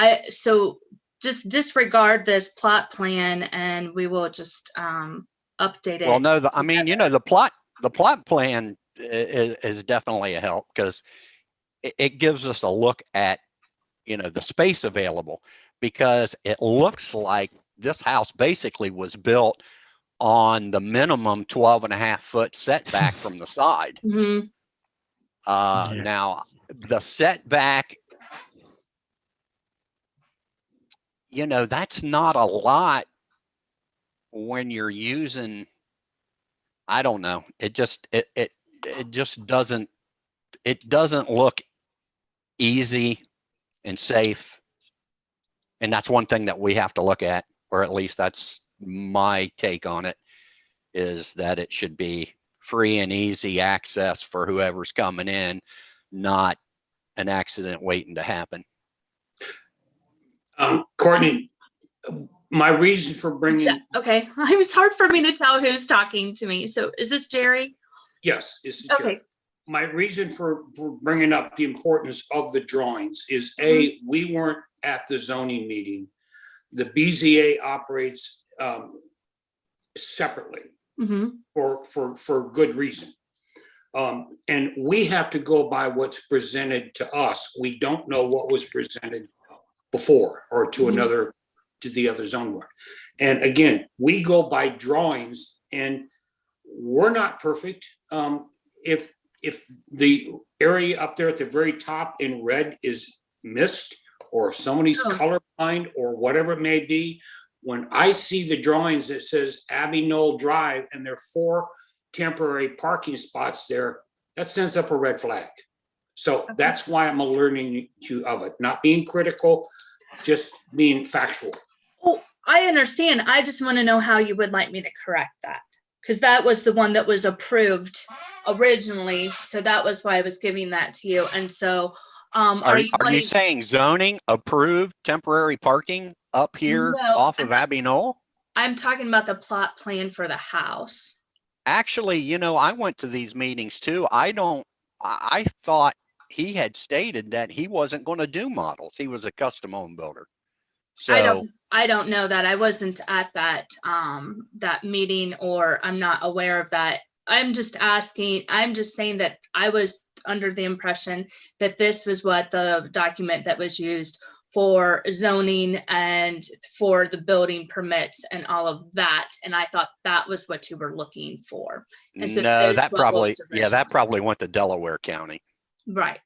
Speaker 2: just disregard this plot plan and we will just update it.
Speaker 1: Well, no, the plot plan is definitely a help, because it gives us a look at, the space available, because it looks like this house basically was built on the minimum 12.5-foot setback from the side.
Speaker 2: Mm-hmm.
Speaker 1: Now the setback, that's not a lot when you're using, I don't know. It just doesn't look easy and safe. And that's one thing that we have to look at, or at least that's my take on it, is that it should be free and easy access for whoever's coming in, not an accident waiting to happen.
Speaker 3: Courtney, My reason for bringing,
Speaker 2: Okay, it was hard for me to tell who's talking to me. So is this Jerry?
Speaker 3: yes, this is
Speaker 2: Okay.
Speaker 3: Jerry. My reason for bringing up the importance of the drawings is A, we weren't at the zoning meeting. The BZA operates separately for good reason. And we have to go by what's presented to us. We don't know what was presented before or to the other zone board. And again, we go by drawings and we're not perfect. If the area up there at the very top in red is missed, or if somebody's colorblind or whatever it may be, when I see the drawings that says Abbey Knoll Drive and there are 4 temporary parking spots there, that sends up a red flag. So that's why I'm alerting you of it, not being critical, just being factual.
Speaker 2: Oh, I understand. I just want to know how you would like me to correct that. Because that was the one that was approved originally. So that was why I was giving that to you. And so
Speaker 1: are you saying zoning approved temporary parking up here off of Abbey Knoll?
Speaker 2: I'm talking about the plot plan for the house.
Speaker 1: Actually, I went to these meetings too. I thought he had stated that he wasn't going to do models. He was a custom home builder. So
Speaker 2: I don't know that. I wasn't at that that meeting, or I'm not aware of that. I'm just saying that I was under the impression that this was what the document that was used for zoning and for the building permits and all of that. And I thought that was what you were looking for. And so
Speaker 1: no, that probably went to Delaware County.
Speaker 2: Right.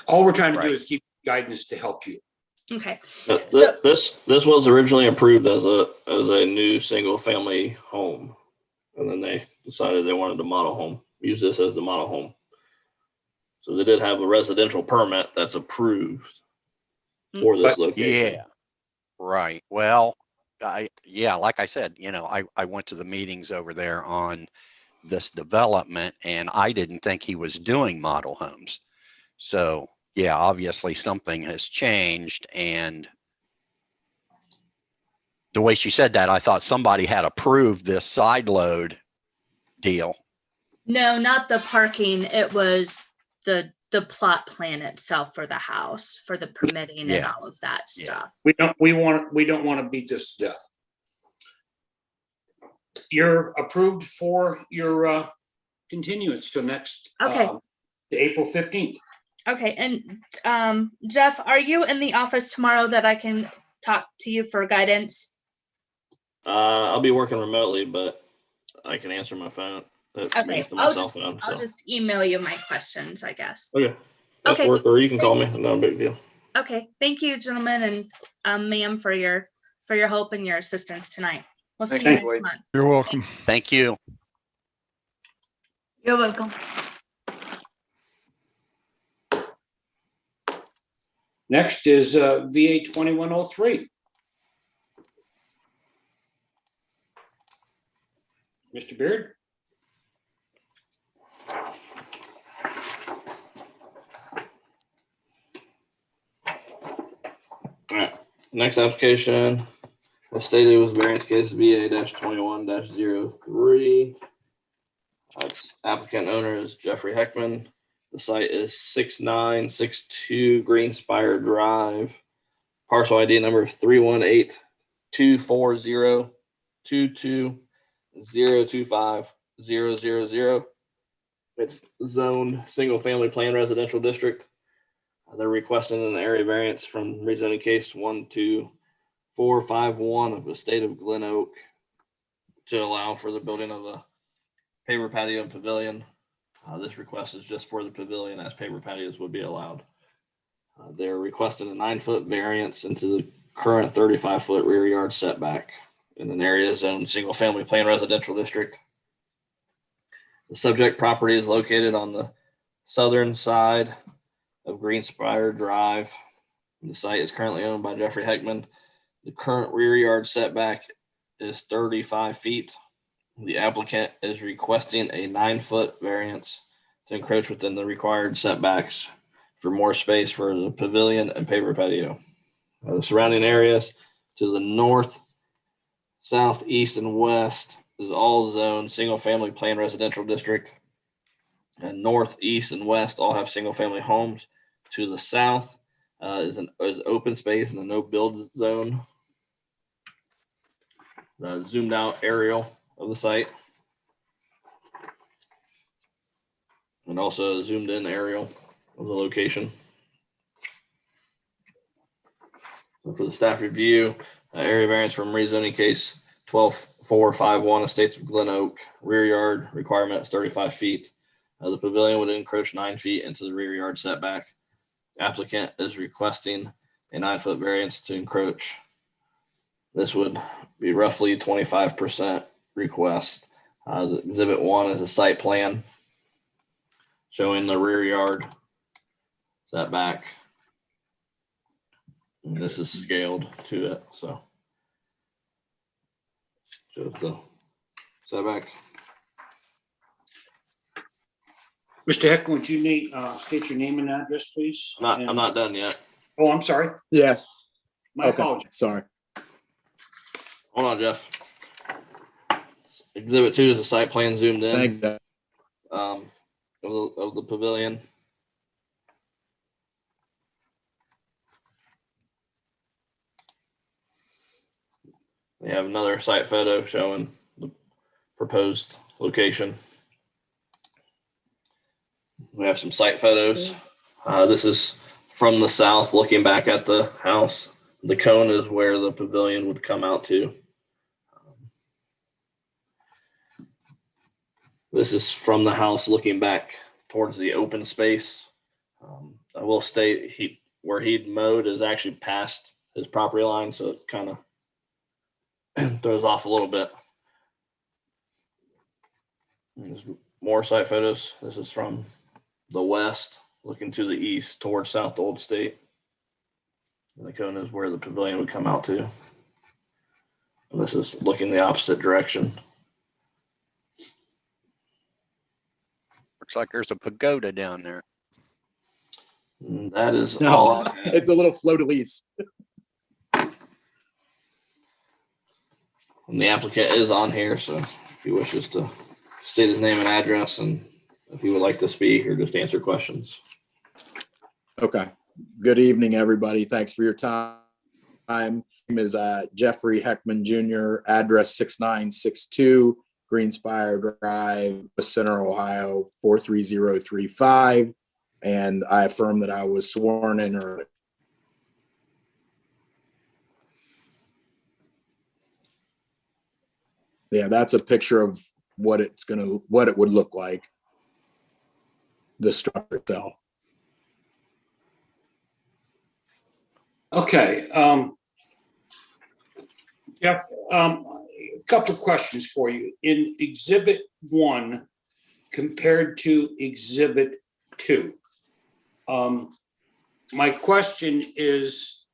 Speaker 3: All we're trying to do is give guidance to help you.
Speaker 2: Okay.
Speaker 4: This was originally approved as a new single family home, and then they decided they wanted to use this as the model home. So they did have a residential permit that's approved for this location.
Speaker 1: Yeah, right. Well, like I said, I went to the meetings over there on this development, and I didn't think he was doing model homes. So yeah, obviously something has changed. And the way she said that, I thought somebody had approved this side load deal.
Speaker 2: No, not the parking. It was the plot plan itself for the house, for the permitting and all of that stuff.
Speaker 3: We don't want to beat this to death. You're approved for your continuance to next April 15th.
Speaker 2: Okay, and Jeff, are you in the office tomorrow that I can talk to you for guidance?
Speaker 4: I'll be working remotely, but I can answer my phone.
Speaker 2: Okay, I'll just email you my questions, I guess.
Speaker 4: Okay. That's work, or you can call me. No big deal.
Speaker 2: Okay, thank you, gentlemen, and ma'am, for your help and your assistance tonight. We'll see you next month.
Speaker 6: You're welcome.
Speaker 1: Thank you.
Speaker 5: You're welcome.
Speaker 3: Next is VA 2103. Mr. Beard?
Speaker 4: All right. Next application, as stated, was variance case VA-21-03. Applicant owner is Jeffrey Heckman. The site is 6962 Greenspire Drive. Parcel ID number 318-240-22-025-000. It's zoned single family plan residential district. They're requesting an area variance from rezoning case 12451 of the state of Glen Oak to allow for the building of a paver patio and pavilion. This request is just for the pavilion, as paver patios would be allowed. They're requesting a 9-foot variance into the current 35-foot rear yard setback in an area zoned single family plan residential district. The subject property is located on the southern side of Greenspire Drive. The site is currently owned by Jeffrey Heckman. The current rear yard setback is 35 feet. The applicant is requesting a 9-foot variance to encroach within the required setbacks for more space for the pavilion and paver patio. The surrounding areas to the north South, east, and west is all zoned single-family plan residential district. And north, east, and west all have single-family homes. To the south is open space in the no-build zone. The zoomed out aerial of the site. And also a zoomed in aerial of the location. So for the staff review, area variance from rezoning case 12451, Estates of Glen Oak, rear yard requirement is 35 feet. The pavilion would encroach 9 feet into the rear yard setback. Applicant is requesting a 9-foot variance to encroach. This would be roughly 25% request. Exhibit 1 is a site plan showing the rear yard setback. And this is scaled to it, so shows the setback.
Speaker 3: Mr. Heck, would you need, state your name and address, please?
Speaker 4: I'm not done yet.
Speaker 3: Oh, I'm sorry.
Speaker 7: Yes.
Speaker 3: My
Speaker 7: Okay.
Speaker 3: apologies.
Speaker 7: Sorry.
Speaker 4: Hold on, Jeff. Exhibit 2 is a site plan zoomed in
Speaker 7: Thank you.
Speaker 4: of the pavilion. We have another site photo showing the proposed location. We have some site photos. This is from the south looking back at the house. The cone is where the pavilion would come out to. This is from the house looking back towards the open space. I will state where he'd mowed is actually past his property line, so it kind of throws off a little bit. There's more site photos. This is from the west, looking to the east towards South Old State. And the cone is where the pavilion would come out to. And this is looking the opposite direction.
Speaker 1: Looks like there's a pagoda down there.
Speaker 4: And that is all.
Speaker 7: No, it's a little float-a-lease.
Speaker 4: And the applicant is on here, so if he wishes to state his name and address, and if he would like to speak or just answer questions.
Speaker 7: Okay. Good evening, everybody. Thanks for your time. My name is Jeffrey Heckman Jr., address 6962 Greenspire Drive, Center, Ohio, 43035. And I affirm that I was sworn in early. Yeah, that's a picture of what it would look like. The structure itself.
Speaker 3: Okay. Jeff, a couple of questions for you. In Exhibit 1 compared to Exhibit 2, my question is,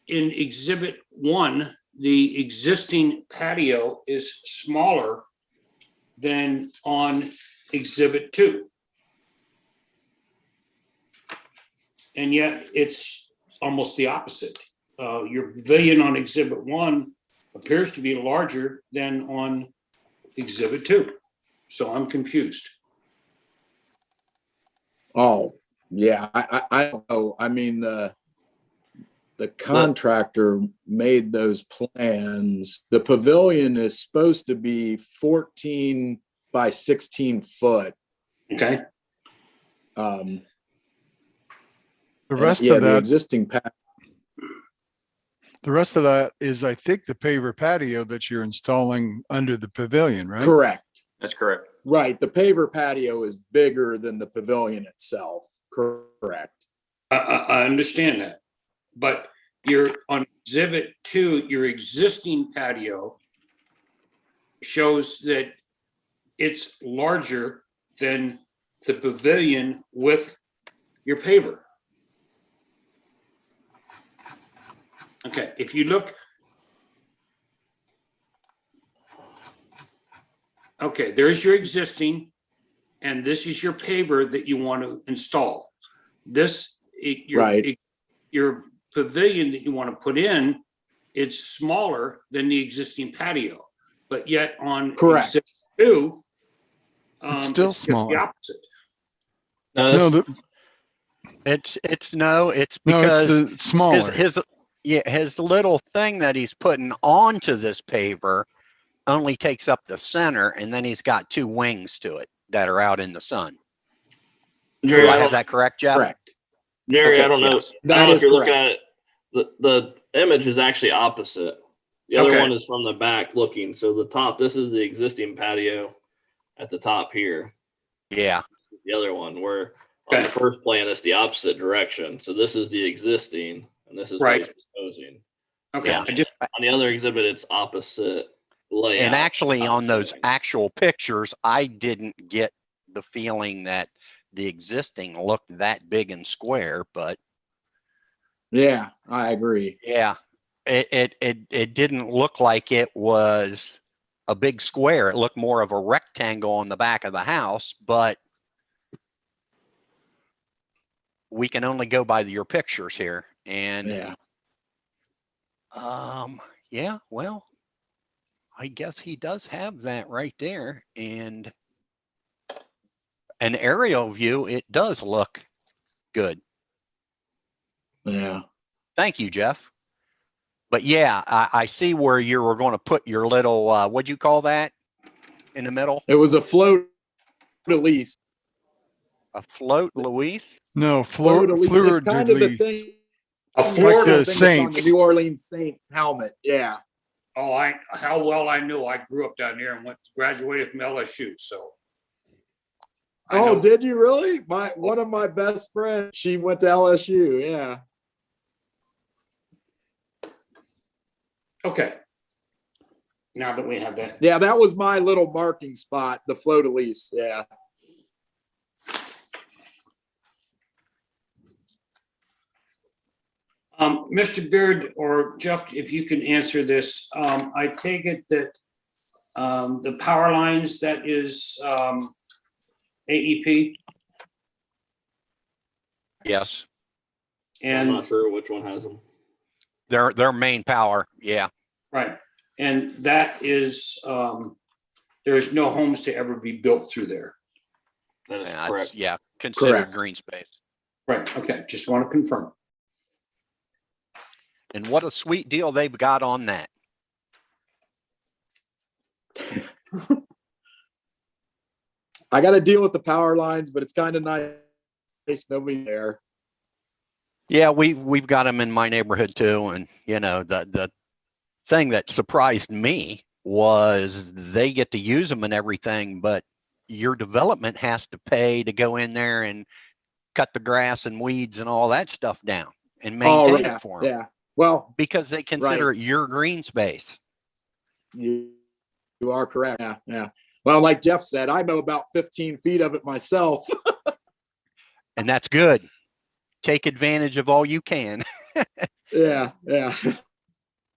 Speaker 3: in Exhibit 1, the existing patio is smaller than on Exhibit 2. And yet it's almost the opposite. Your pavilion on Exhibit 1 appears to be larger than on Exhibit 2. So I'm confused.
Speaker 7: Oh, yeah, I don't know. I mean, the contractor made those plans. The pavilion is supposed to be 14 by 16 foot.
Speaker 3: Okay.
Speaker 6: The rest
Speaker 7: Yeah,
Speaker 6: of
Speaker 7: the
Speaker 6: that,
Speaker 7: existing
Speaker 6: the rest of that is, I think, the paver patio that you're installing under the pavilion, right?
Speaker 7: correct.
Speaker 8: That's correct.
Speaker 7: Right, the paver patio is bigger than the pavilion itself. Correct.
Speaker 3: I understand that. But you're on Exhibit 2, your existing patio shows that it's larger than the pavilion with your paver. Okay, if you look. Okay, there's your existing, and this is your paver that you want to install. This,
Speaker 7: Right.
Speaker 3: your pavilion that you want to put in it's smaller than the existing patio, but yet on
Speaker 7: Correct.
Speaker 3: exhibit 2,
Speaker 6: It's still
Speaker 3: just
Speaker 6: smaller.
Speaker 3: the opposite.
Speaker 6: No,
Speaker 1: It's because
Speaker 6: it's smaller.
Speaker 1: his little thing that he's putting onto this paver only takes up the center, and then he's got 2 wings to it that are out in the sun.
Speaker 4: Jerry,
Speaker 1: Do
Speaker 4: I
Speaker 1: I have
Speaker 4: don't,
Speaker 1: that correct, Jeff?
Speaker 7: Correct.
Speaker 4: Jerry,
Speaker 7: Okay,
Speaker 4: I don't know.
Speaker 1: yes.
Speaker 4: I
Speaker 7: That
Speaker 4: don't know if
Speaker 7: is
Speaker 4: you're looking
Speaker 7: correct.
Speaker 4: at it. The image is actually opposite. The other
Speaker 3: Okay.
Speaker 4: one is from the back looking. So the top, this is the existing patio at the top here.
Speaker 1: Yeah.
Speaker 4: The other one, where on the
Speaker 3: Okay.
Speaker 4: first plan, it's the opposite direction. So this is the existing, and this is
Speaker 3: Right.
Speaker 4: what he's proposing.
Speaker 3: Okay,
Speaker 1: Yeah.
Speaker 3: I
Speaker 4: On the other exhibit, it's opposite layout.
Speaker 1: And actually, on those
Speaker 4: Showing.
Speaker 1: actual pictures, I didn't get the feeling that the existing looked that big and square, but
Speaker 7: Yeah, I agree.
Speaker 1: yeah, it didn't look like it was a big square. It looked more of a rectangle on the back of the house, but we can only go by your pictures here. And
Speaker 7: Yeah.
Speaker 1: yeah, well, I guess he does have that right there. And an aerial view, it does look good.
Speaker 7: Yeah.
Speaker 1: Thank you, Jeff. But yeah, I see where you were going to put your little, what'd you call that in the middle?
Speaker 7: It was a float release.
Speaker 1: A float, Luis?
Speaker 6: No,
Speaker 7: Float release. It's
Speaker 6: fluid
Speaker 7: kind of the
Speaker 6: release.
Speaker 7: thing.
Speaker 3: a
Speaker 7: Like
Speaker 3: Florida.
Speaker 6: the
Speaker 7: the thing that's on the
Speaker 6: Saints.
Speaker 7: New Orleans Saints helmet. Yeah.
Speaker 3: Oh, how well I knew. I grew up down here and graduated from LSU, so. I
Speaker 7: Oh,
Speaker 3: know.
Speaker 7: did you really? One of my best friends, she went to LSU. Yeah.
Speaker 3: Okay. Now that we have that.
Speaker 7: Yeah, that was my little marking spot, the float release. Yeah.
Speaker 3: Mr. Beard or Jeff, if you can answer this, I take it that the power lines, that is AEP,
Speaker 1: Yes.
Speaker 4: I'm
Speaker 3: and
Speaker 4: not sure which one has them.
Speaker 1: Their main power. Yeah.
Speaker 3: right, and that is there's no homes to ever be built through there.
Speaker 4: That is
Speaker 1: Yeah,
Speaker 4: correct.
Speaker 1: yeah. Considered
Speaker 7: Correct.
Speaker 1: green space.
Speaker 3: Right. Okay. Just want to confirm.
Speaker 1: And what a sweet deal they've got on that.
Speaker 7: I got to deal with the power lines, but it's kind of nice. Nobody there.
Speaker 1: Yeah, we've got them in my neighborhood too. And you know, the thing that surprised me was they get to use them and everything, but your development has to pay to go in there and cut the grass and weeds and all that stuff down and maintain
Speaker 7: yeah,
Speaker 1: it for them.
Speaker 7: yeah. Well,
Speaker 1: Because they consider it your green space.
Speaker 7: you are correct. Yeah, yeah. Well, like Jeff said, I know about 15 feet of it myself.
Speaker 1: And that's good. Take advantage of all you can.
Speaker 7: Yeah, yeah.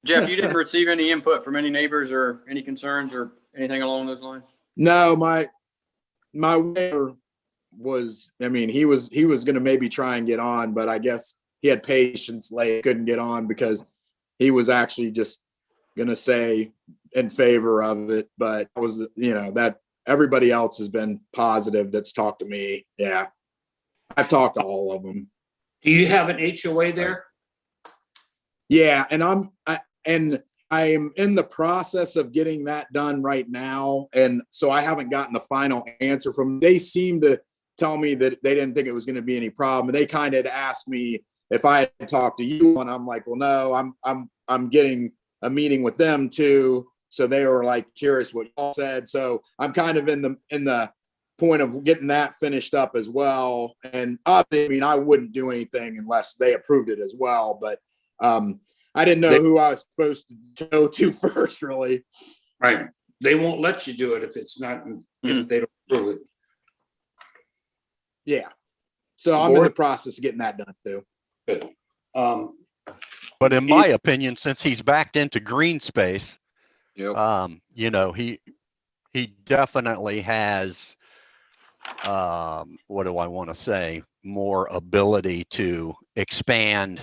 Speaker 8: Jeff, you didn't receive any input from any neighbors or any concerns or anything along those lines?
Speaker 7: No, my neighbor was, I mean, he was going to maybe try and get on, but I guess he had patience late, couldn't get on because he was actually just going to say in favor of it. But it was, you know, that everybody else has been positive that's talked to me. Yeah. I've talked to all of them.
Speaker 3: Do you have an HOA there?
Speaker 7: Yeah. And I am in the process of getting that done right now. And so I haven't gotten the final answer from them. They seem to tell me that they didn't think it was going to be any problem. And they kind of asked me if I had talked to you, and I'm like, well, no, I'm getting a meeting with them too. So they were like curious what y'all said. So I'm kind of in the point of getting that finished up as well. And I mean, I wouldn't do anything unless they approved it as well. But I didn't know who I was supposed to go to first, really.
Speaker 3: Right. They won't let you do it if it's not, if they don't approve it.
Speaker 7: Yeah. So I'm in the process of getting that done too.
Speaker 3: Good.
Speaker 1: But in my opinion, since he's backed into green space,
Speaker 8: Yep.
Speaker 1: you know, he definitely has, what do I want to say, more ability to expand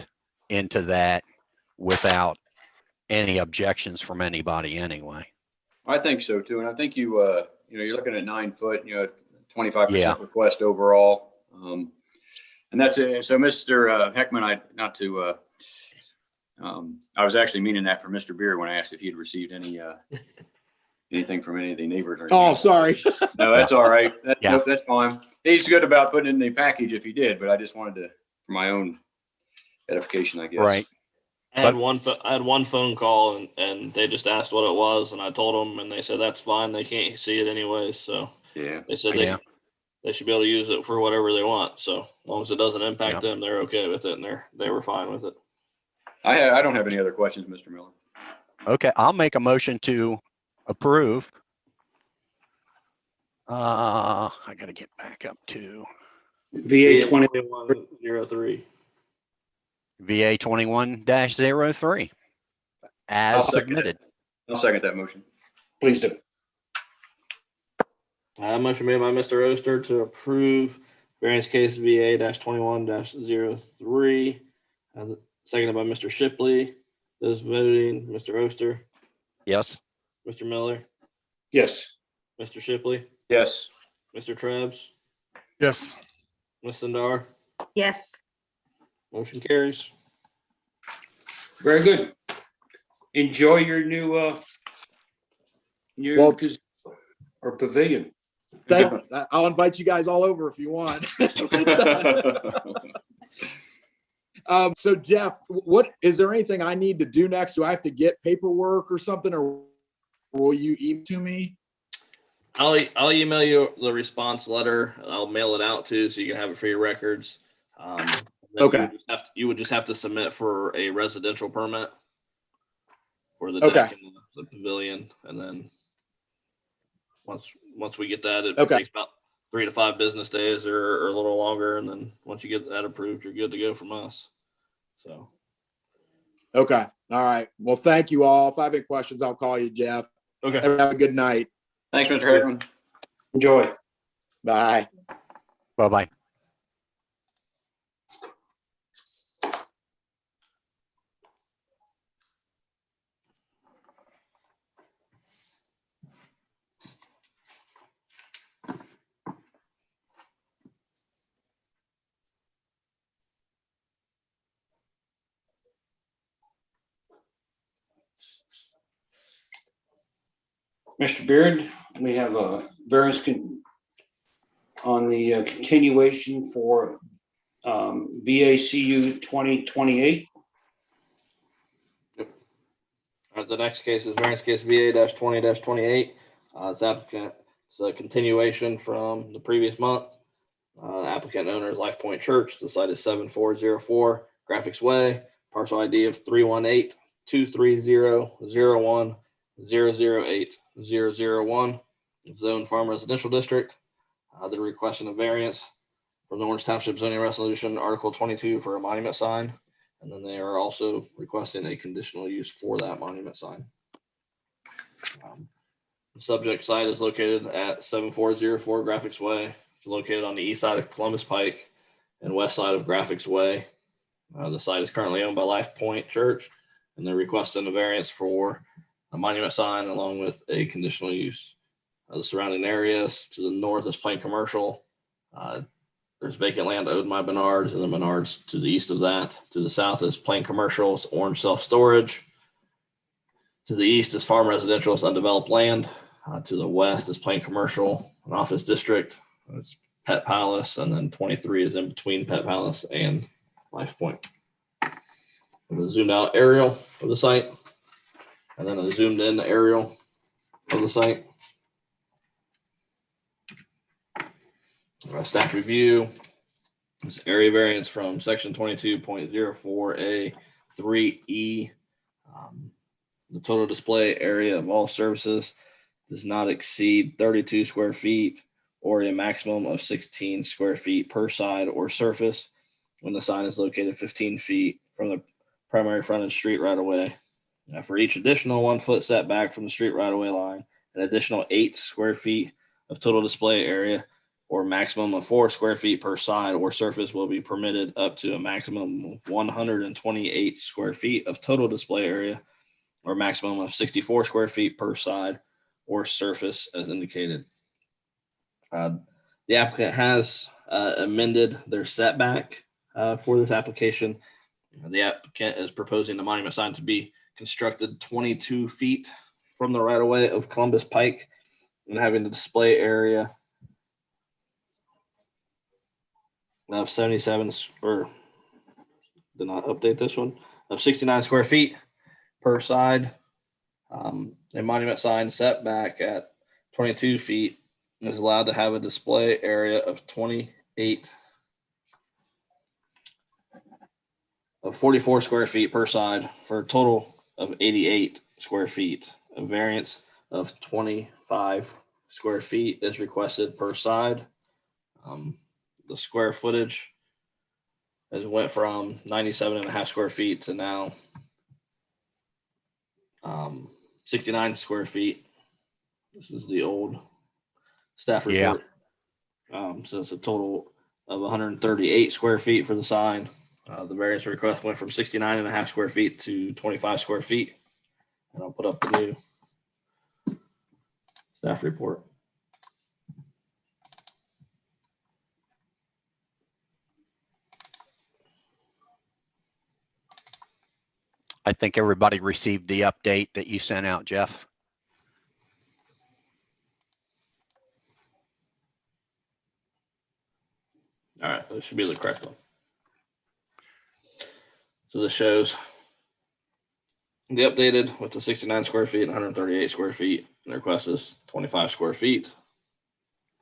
Speaker 1: into that without any objections from anybody anyway.
Speaker 8: I think so too. And I think you're looking at 9 foot, 25%
Speaker 1: Yeah.
Speaker 8: request overall. And that's it. So Mr. Heckman, I was actually meaning that for Mr. Beard when I asked if he'd received anything from any of the neighbors. Or
Speaker 7: Oh, sorry.
Speaker 8: No, that's all right.
Speaker 1: Yeah.
Speaker 8: Nope, that's fine. He's good about putting in the package if he did, but I just wanted to, for my own edification, I guess.
Speaker 1: Right.
Speaker 4: I had one phone call and they just asked what it was, and I told them, and they said that's fine. They can't see it anyways, so
Speaker 8: Yeah.
Speaker 4: they said
Speaker 1: Yeah.
Speaker 4: they should be able to use it for whatever they want. So as long as it doesn't impact
Speaker 1: Yeah.
Speaker 4: them, they're okay with it, and they were fine with it.
Speaker 8: I don't have any other questions, Mr. Miller.
Speaker 1: Okay, I'll make a motion to approve. I gotta get back up to
Speaker 3: VA 20,
Speaker 4: 2103.
Speaker 1: VA 21-03
Speaker 8: I'll
Speaker 1: as
Speaker 8: second it.
Speaker 1: submitted.
Speaker 8: I'll second that motion.
Speaker 3: please do.
Speaker 4: Motion made by Mr. Oster to approve variance case VA-21-03. Seconded by Mr. Shipley. Those voting, Mr. Oster,
Speaker 1: Yes.
Speaker 4: Mr. Miller,
Speaker 3: Yes.
Speaker 4: Mr. Shipley,
Speaker 8: Yes.
Speaker 4: Mr. Krebs,
Speaker 6: Yes.
Speaker 4: Ms. Sandar.
Speaker 5: Yes.
Speaker 4: Motion carries.
Speaker 3: Very good. Enjoy your new,
Speaker 7: Well-
Speaker 3: or pavilion.
Speaker 7: I'll invite you guys all over if you want. So Jeff, is there anything I need to do next? Do I have to get paperwork or something, or will you email to me?
Speaker 4: I'll email you the response letter. I'll mail it out too, so you can have it for your records. Then
Speaker 7: Okay.
Speaker 4: You would just have to submit for a residential permit for the
Speaker 7: Okay.
Speaker 4: deck and the pavilion, and then once we get that, it
Speaker 7: Okay.
Speaker 4: takes about 3 to 5 business days or a little longer, and then once you get that approved, you're good to go from us. So.
Speaker 7: Okay. All right. Well, thank you all. If I have any questions, I'll call you, Jeff.
Speaker 4: Okay.
Speaker 7: Have a good night.
Speaker 8: Thanks, Mr. Heckman.
Speaker 3: Enjoy.
Speaker 7: Bye.
Speaker 1: Bye-bye.
Speaker 3: Mr. Beard, we have a variance on the continuation for VACU 2028.
Speaker 4: The next case is variance case VA-20-28. It's a continuation from the previous month. Applicant owner is Life Point Church. The site is 7404 Graphics Way. Parcel ID of 318-230-01-008-001. Zone Farm Residential District. They're requesting a variance from the Orange Township zoning resolution, Article 22, for a monument sign. And then they are also requesting a conditional use for that monument sign. The subject site is located at 7404 Graphics Way. It's located on the east side of Columbus Pike and west side of Graphics Way. The site is currently owned by Life Point Church, and they're requesting a variance for a monument sign along with a conditional use. The surrounding areas to the north is plain commercial. There's vacant land owed by Menards, and the Menards to the east of that. To the south is plain commercial, it's orange self-storage. To the east is farm residential, it's undeveloped land. To the west is plain commercial, an office district. It's Pet Palace, and then 23 is in between Pet Palace and Life Point. A zoomed out aerial of the site, and then a zoomed in aerial of the site. Staff review. This area variance from section 22.04A 3E. The total display area of all services does not exceed 32 square feet or a maximum of 16 square feet per side or surface when the sign is located 15 feet from the primary frontage street right of way. For each additional 1 foot setback from the street right of way line, an additional 8 square feet of total display area or maximum of 4 square feet per side or surface will be permitted up to a maximum of 128 square feet of total display area or maximum of 64 square feet per side or surface as indicated. The applicant has amended their setback for this application. The applicant is proposing the monument sign to be constructed 22 feet from the right of way of Columbus Pike and having the display area of 77 or did not update this one of 69 square feet per side. A monument sign setback at 22 feet is allowed to have a display area of 44 square feet per side for a total of 88 square feet. A variance of 25 square feet is requested per side. The square footage has went from 97.5 square feet to now 69 square feet. This is the old staff
Speaker 1: Yeah.
Speaker 4: report. So it's a total of 138 square feet for the sign. The variance request went from 69.5 square feet to 25 square feet. And I'll put up the new staff report.
Speaker 1: I think everybody received the update that you sent out, Jeff.
Speaker 4: All right, this should be the correct one. So this shows the updated with the 69 square feet and 138 square feet. And the request is 25 square feet.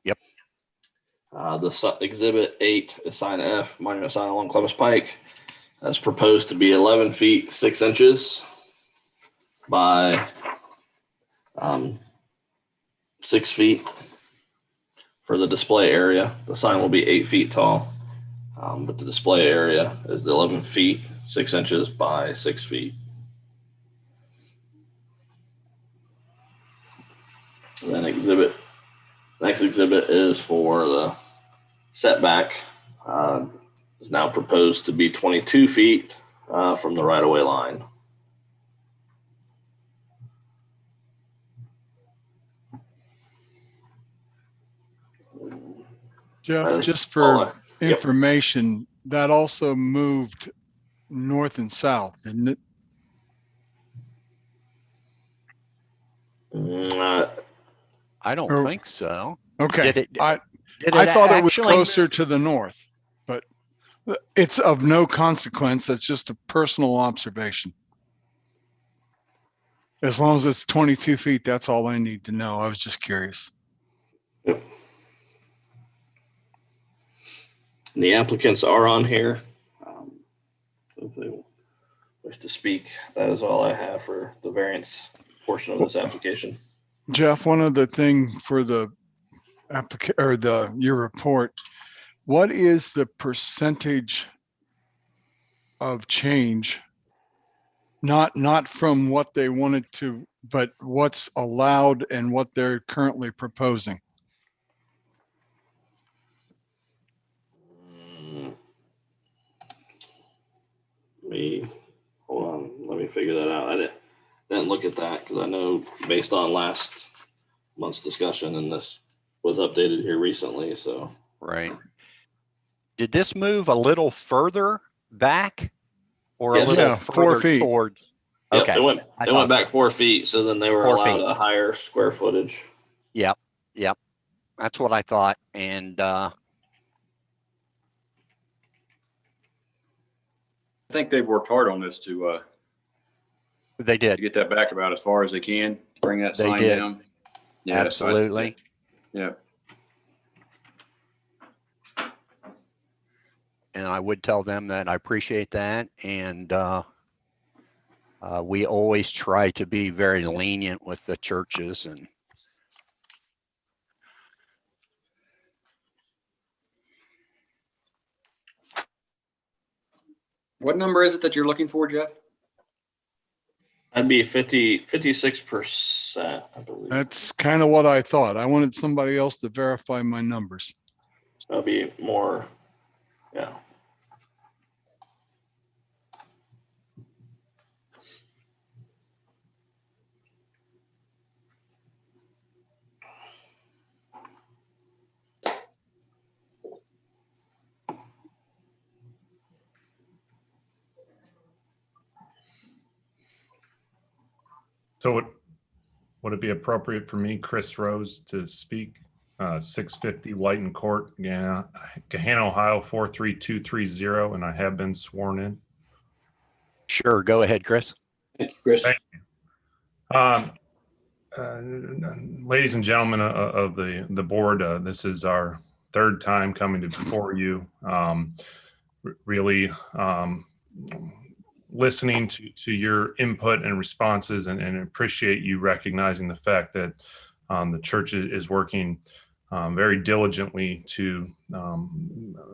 Speaker 1: Yep.
Speaker 4: The exhibit 8 is sign F, monument sign along Columbus Pike. That's proposed to be 11 feet 6 inches by 6 feet for the display area. The sign will be 8 feet tall, but the display area is 11 feet 6 inches by 6 feet. And then next exhibit is for the setback. Is now proposed to be 22 feet from the right-of-way line.
Speaker 6: Jeff, just for information, that also moved north and south, didn't it?
Speaker 1: I don't
Speaker 6: Or-
Speaker 1: think so.
Speaker 6: Okay.
Speaker 1: Did
Speaker 6: I
Speaker 1: it
Speaker 6: thought it was
Speaker 1: actually
Speaker 6: closer to the north, but it's of no consequence. That's just a personal observation. As long as it's 22 feet, that's all I need to know. I was just curious.
Speaker 4: Yep. And the applicants are on here. If they wish to speak, that is all I have for the variance portion of this application.
Speaker 6: Jeff, one other thing for the your report, what is the percentage of change? Not from what they wanted to, but what's allowed and what they're currently proposing.
Speaker 4: Hold on, let me figure that out. I didn't look at that because I know based on last month's discussion and this was updated here recently. So
Speaker 1: right. Did this move a little further back or
Speaker 4: Yes.
Speaker 1: a little
Speaker 6: Yeah, 4
Speaker 1: further
Speaker 6: feet.
Speaker 1: towards?
Speaker 4: yep,
Speaker 1: Okay.
Speaker 4: they went
Speaker 1: thought
Speaker 4: back 4 feet, so then they were
Speaker 1: 4
Speaker 4: allowed
Speaker 1: feet.
Speaker 4: a higher square footage.
Speaker 1: Yep. That's what I thought. And
Speaker 8: I think they've worked hard on this to
Speaker 1: they did.
Speaker 8: get that back about as far as they can, bring that
Speaker 1: They
Speaker 8: sign
Speaker 1: did.
Speaker 8: down. Yeah,
Speaker 1: Absolutely.
Speaker 8: Yeah.
Speaker 1: And I would tell them that I appreciate that. And we always try to be very lenient with the churches. And
Speaker 8: What number is it that you're looking for, Jeff?
Speaker 4: That'd be 56%, I believe.
Speaker 6: That's kind of what I thought. I wanted somebody else to verify my numbers.
Speaker 4: That'll be more, yeah.
Speaker 9: So would it be appropriate for me, Chris Rose, to speak? 650 Whiten Court, Gahanna, Ohio 43230, and I have been sworn in.
Speaker 1: Sure, go ahead, Chris.
Speaker 3: Thank you, Chris.
Speaker 9: Thank Ladies and gentlemen of the board, this is our third time coming before you. Really listening to your input and responses, and appreciate you recognizing the fact that the church is working very diligently to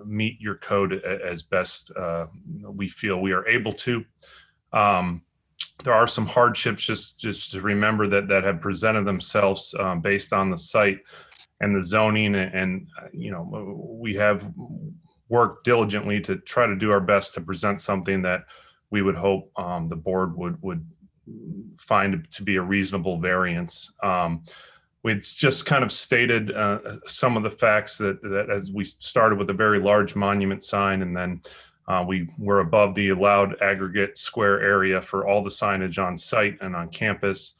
Speaker 9: meet your code as best we feel we are able to. There are some hardships just to remember that have presented themselves based on the site and the zoning, and we have worked diligently to try to do our best to present something that we would hope the board would find to be a reasonable variance. We'd just kind of stated some of the facts that as we started with a very large monument sign, and then we were above the allowed aggregate square area for all the signage on site and on campus.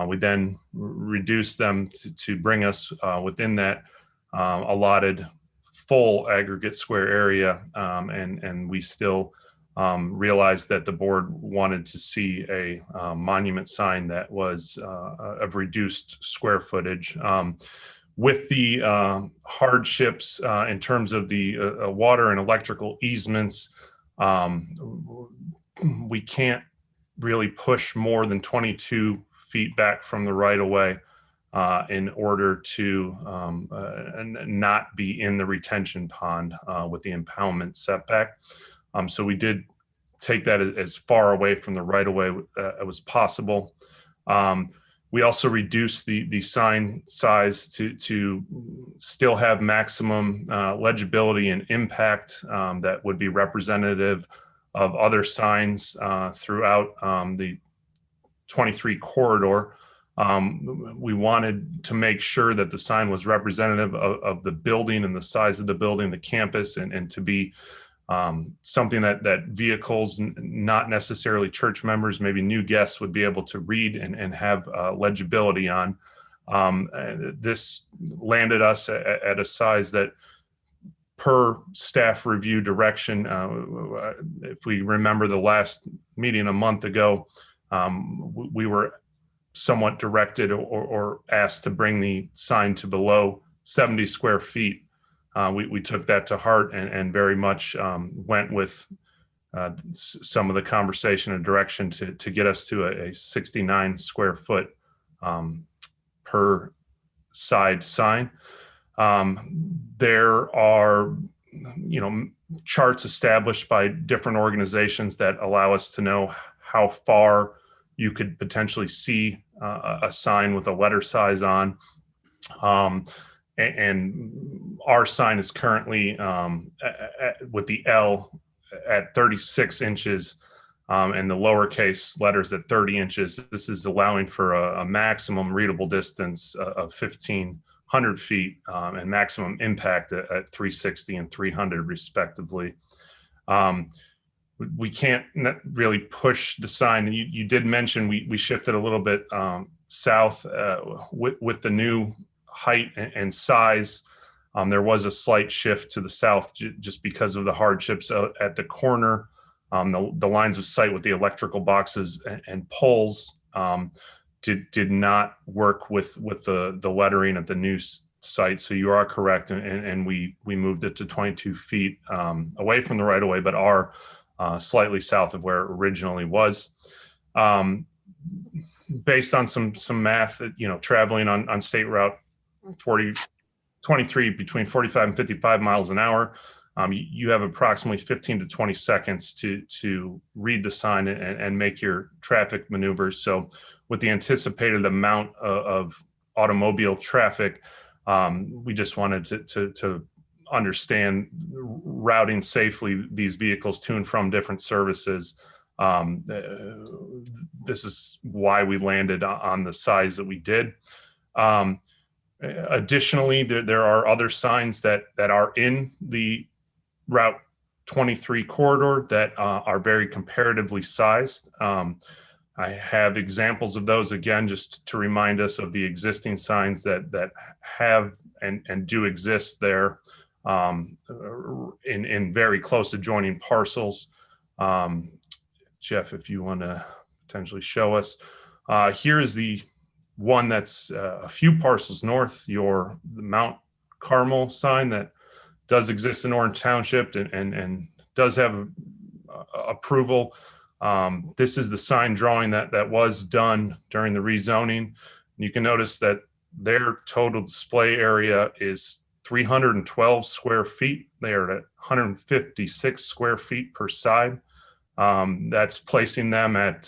Speaker 9: We then reduced them to bring us within that allotted full aggregate square area, and we still realized that the board wanted to see a monument sign that was of reduced square footage. With the hardships in terms of the water and electrical easements, we can't really push more than 22 feet back from the right of way in order to not be in the retention pond with the impoundment setback. So we did take that as far away from the right of way as was possible. We also reduced the sign size to still have maximum legibility and impact that would be representative of other signs throughout the 23 corridor. We wanted to make sure that the sign was representative of the building and the size of the building, the campus, and to be something that vehicles, not necessarily church members, maybe new guests, would be able to read and have legibility on. This landed us at a size that, per staff review direction, if we remember the last meeting a month ago, we were somewhat directed or asked to bring the sign to below 70 square feet. We took that to heart and very much went with some of the conversation and direction to get us to a 69 square foot per side sign. There are, charts established by different organizations that allow us to know how far you could potentially see a sign with a letter size on. And our sign is currently with the L at 36 inches and the lowercase letters at 30 inches. This is allowing for a maximum readable distance of 1,500 feet and maximum impact at 360 and 300 respectively. We can't really push the sign. You did mention we shifted a little bit south with the new height and size. There was a slight shift to the south just because of the hardships at the corner. The lines of sight with the electrical boxes and poles did not work with the lettering at the new site. So you are correct, and we moved it to 22 feet away from the right of way, but are slightly south of where it originally was. Based on some math, traveling on State Route 23 between 45 and 55 miles an hour, you have approximately 15 to 20 seconds to read the sign and make your traffic maneuvers. So with the anticipated amount of automobile traffic, we just wanted to understand routing safely these vehicles to and from different services. This is why we landed on the size that we did. Additionally, there are other signs that are in the Route 23 corridor that are very comparatively sized. I have examples of those again, just to remind us of the existing signs that have and do exist there in very close adjoining parcels. Jeff, if you want to potentially show us, here is the one that's a few parcels north, the Mount Carmel sign that does exist in Orange Township and does have approval. This is the sign drawing that was done during the rezoning. You can notice that their total display area is 312 square feet. They are at 156 square feet per side. That's placing them at,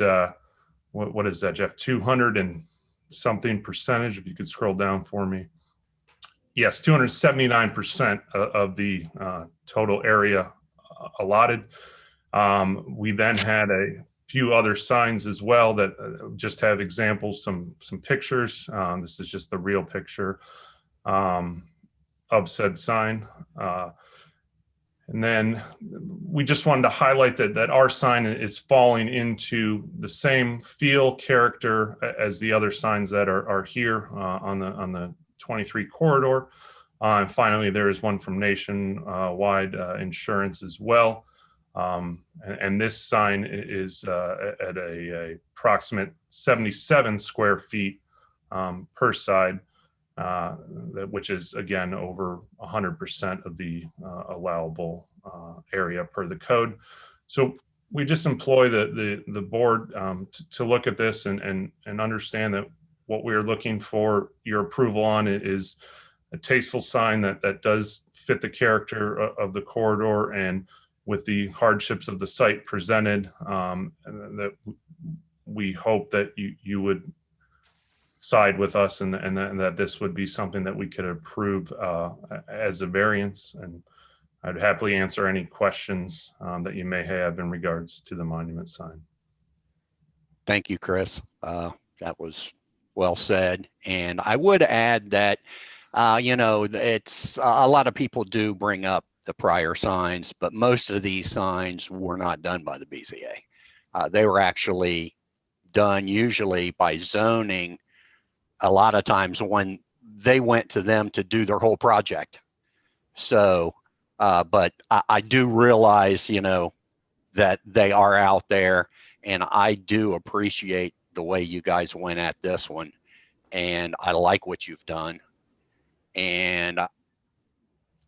Speaker 9: what is that, Jeff? 200 and something percentage, if you could scroll down for me. Yes, 279% of the total area allotted. We then had a few other signs as well that just have examples, some pictures. This is just the real picture of said sign. And then we just wanted to highlight that our sign is falling into the same feel, character as the other signs that are here on the 23 corridor. And finally, there is one from Nationwide Insurance as well. And this sign is at a approximate 77 square feet per side, which is again over 100% of the allowable area per the code. So we just employ the board to look at this and understand that what we're looking for your approval on is a tasteful sign that does fit the character of the corridor and with the hardships of the site presented, and that we hope that you would side with us and that this would be something that we could approve as a variance. And I'd happily answer any questions that you may have in regards to the monument sign.
Speaker 1: Thank you, Chris. That was well said. And I would add that, it's a lot of people do bring up the prior signs, but most of these signs were not done by the BZA. They were actually done usually by zoning a lot of times when they went to them to do their whole project. So, but I do realize, that they are out there, and I do appreciate the way you guys went at this one, and I like what you've done. And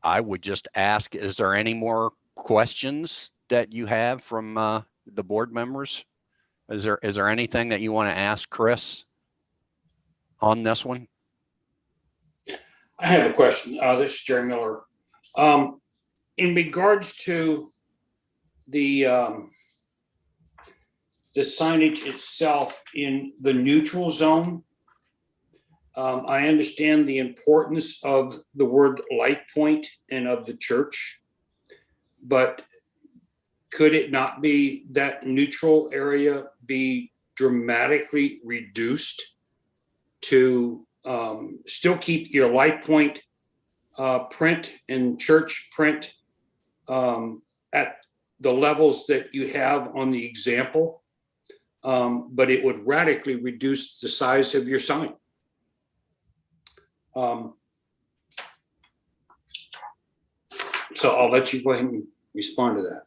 Speaker 1: I would just ask, is there any more questions that you have from the board members? Is there anything that you want to ask Chris on this one?
Speaker 3: I have a question. This is Jerry Miller. In regards to the signage itself in the neutral zone, I understand the importance of the word light point and of the church, but could it not be that neutral area be dramatically reduced to still keep your light point print and church print at the levels that you have on the example, but it would radically reduce the size of your sign? So I'll let you go ahead and respond to that.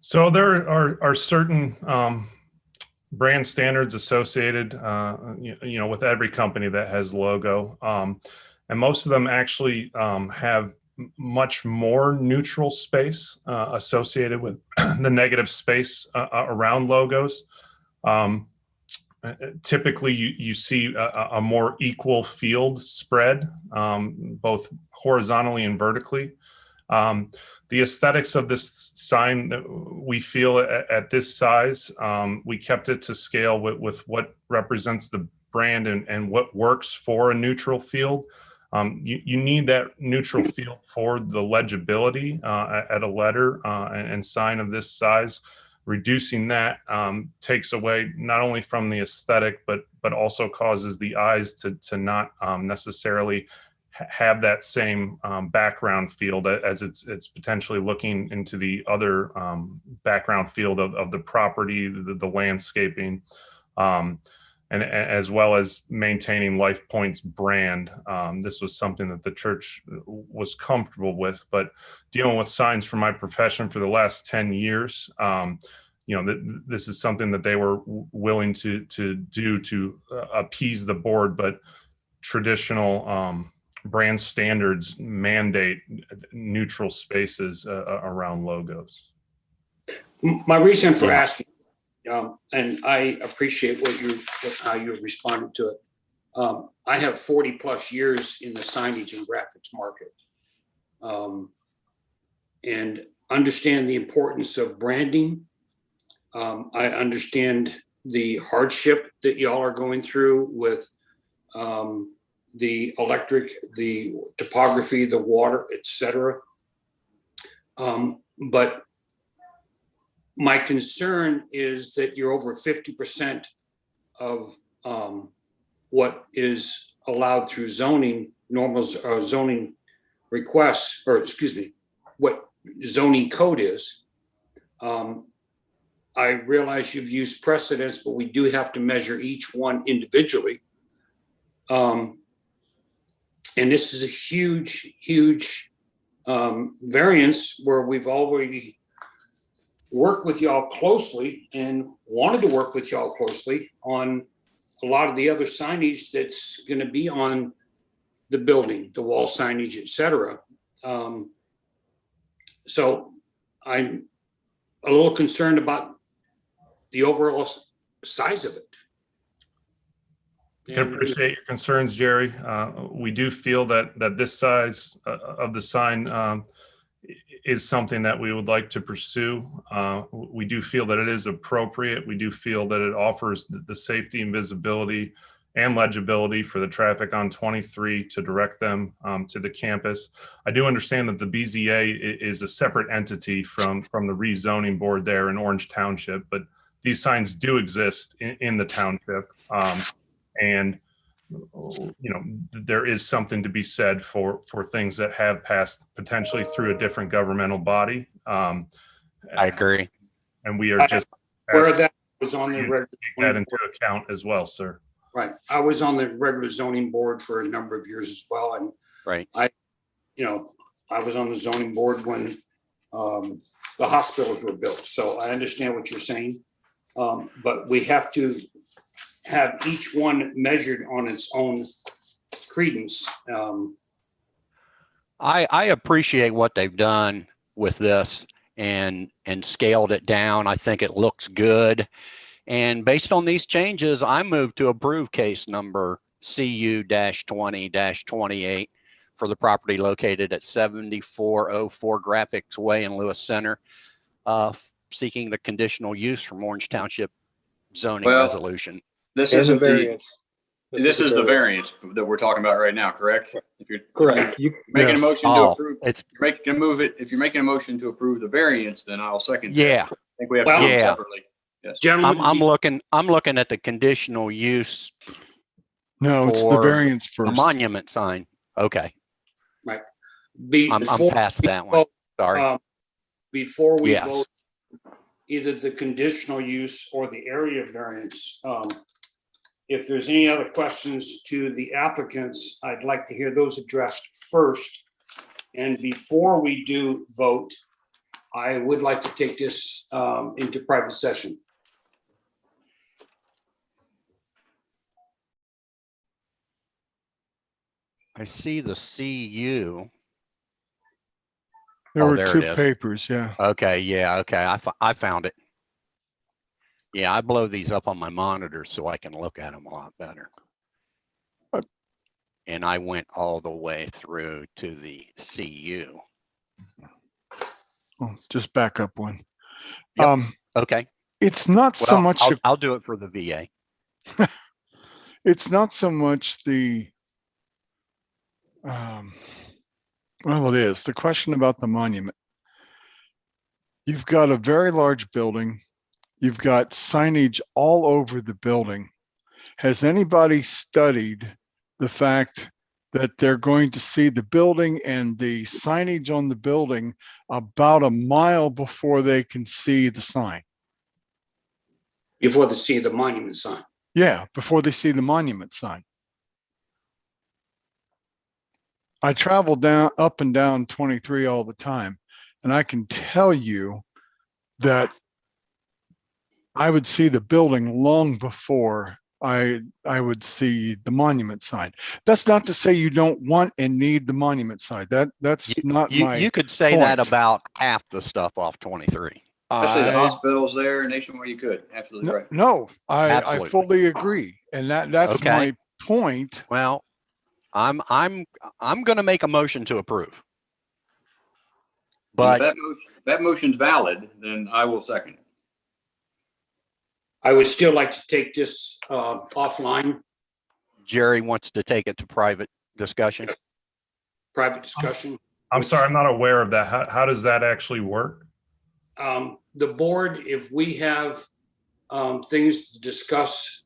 Speaker 9: So there are certain brand standards associated, with every company that has logo, and most of them actually have much more neutral space associated with the negative space around logos. Typically, you see a more equal field spread, both horizontally and vertically. The aesthetics of this sign, we feel at this size, we kept it to scale with what represents the brand and what works for a neutral field. You need that neutral field for the legibility at a letter and sign of this size. Reducing that takes away not only from the aesthetic, but also causes the eyes to not necessarily have that same background field as it's potentially looking into the other background field of the property, the landscaping, and as well as maintaining LifePoint's brand. This was something that the church was comfortable with, but dealing with signs from my profession for the last 10 years, this is something that they were willing to do to appease the board, but traditional brand standards mandate neutral spaces around logos.
Speaker 3: My reason for asking, and I appreciate how you responded to it. I have 40 plus years in the signage and graphics market, and understand the importance of branding. I understand the hardship that y'all are going through with the electric, the topography, the water, etc. But my concern is that you're over 50% of what is allowed through zoning zoning requests, or excuse me, what zoning code is. I realize you've used precedents, but we do have to measure each one individually. And this is a huge variance where we've already worked with y'all closely and wanted to work with y'all closely on a lot of the other signage that's going to be on the building, the wall signage, et cetera. So I'm a little concerned about the overall size of it.
Speaker 9: I can appreciate your concerns, Jerry. We do feel that this size of the sign is something that we would like to pursue. We do feel that it is appropriate. We do feel that it offers the safety and visibility and legibility for the traffic on 23 to direct them to the campus. I do understand that the BZA is a separate entity from the rezoning board there in Orange Township, but these signs do exist in the township. And there is something to be said for things that have passed potentially through a different governmental body.
Speaker 1: I agree.
Speaker 9: And we are just
Speaker 3: where that was on the regular
Speaker 9: take that into account as well, sir.
Speaker 3: Right. I was on the regular zoning board for a number of years as well. And
Speaker 1: right.
Speaker 3: I was on the zoning board when the hospitals were built. So I understand what you're saying. But we have to have each one measured on its own credence.
Speaker 1: I appreciate what they've done with this and scaled it down. I think it looks good. And based on these changes, I move to approve case number CU-20-28 for the property located at 7404 Graphics Way in Lewis Center, seeking the conditional use from Orange Township zoning resolution.
Speaker 8: This isn't variance. This is the variance that we're talking about right now, correct? If you're
Speaker 7: correct,
Speaker 8: you're making a motion to approve, if you're making a motion to approve the variance, then I'll second.
Speaker 1: Yeah.
Speaker 8: That. I think we have to do it separately. Yes.
Speaker 3: Gentlemen,
Speaker 1: I'm looking at the conditional use.
Speaker 6: No, it's the variance first.
Speaker 1: The monument sign. Okay.
Speaker 3: Right.
Speaker 1: I'm past that one. Sorry.
Speaker 3: Before we vote either the conditional use or the area variance, if there's any other questions to the applicants, I'd like to hear those addressed first. And before we do vote, I would like to take this into private session.
Speaker 1: I see the CU.
Speaker 6: There were two papers, yeah.
Speaker 1: Okay, yeah, okay. I found it. Yeah, I blow these up on my monitor so I can look at them a lot better. And I went all the way through to the CU.
Speaker 6: Oh, just back up one.
Speaker 1: Yep. Okay.
Speaker 6: It's not so much.
Speaker 1: I'll do it for the VA.
Speaker 6: It's not so much the. Well, it is the question about the monument. You've got a very large building. You've got signage all over the building. Has anybody studied the fact that they're going to see the building and the signage on the building about a mile before they can see the sign.
Speaker 3: Before they see the monument sign.
Speaker 6: Yeah, before they see the monument sign. I travel down up and down 23 all the time, and I can tell you that I would see the building long before I would see the monument sign. That's not to say you don't want and need the monument sign. That's not my
Speaker 1: You could say that
Speaker 6: point.
Speaker 1: about half the stuff off 23.
Speaker 8: Especially the
Speaker 6: I-
Speaker 8: hospitals there nationwide, you could, absolutely right.
Speaker 6: No, I
Speaker 1: Absolutely.
Speaker 6: fully agree. And that's
Speaker 1: Okay.
Speaker 6: my point.
Speaker 1: Well, I'm going to make a motion to approve.
Speaker 8: And
Speaker 1: But
Speaker 8: if that motion's valid, then I will second it.
Speaker 3: I would still like to take this offline,
Speaker 1: Jerry wants to take it to private discussion.
Speaker 3: private discussion.
Speaker 9: I'm sorry, I'm not aware of that. How does that actually work?
Speaker 3: The board, if we have things to discuss,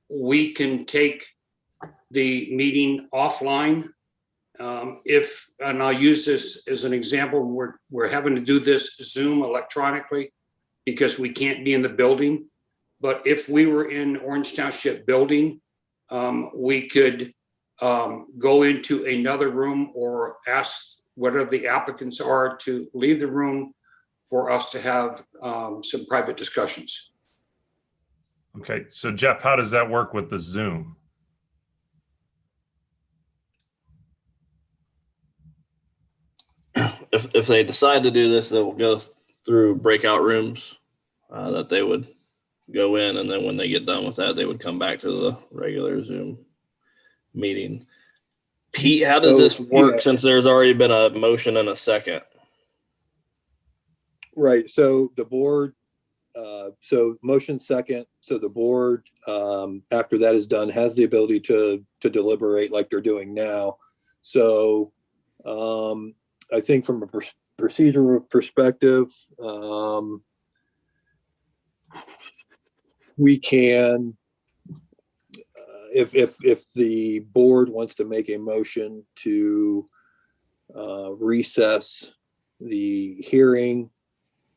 Speaker 3: we can take the meeting offline. And I'll use this as an example, we're having to do this Zoom electronically because we can't be in the building. But if we were in Orange Township building, we could go into another room or ask whatever the applicants are to leave the room for us to have some private discussions.
Speaker 9: Okay, so Jeff, how does that work with the Zoom?
Speaker 4: If they decide to do this, they will go through breakout rooms that they would go in, and then when they get done with that, they would come back to the regular Zoom meeting. Pete, how does this work since there's already been a motion and a second?
Speaker 10: Right, so the board, so motion second, so the board, after that is done, has the ability to deliberate like they're doing now. So I think from a procedural perspective, we can, if the board wants to make a motion to recess the hearing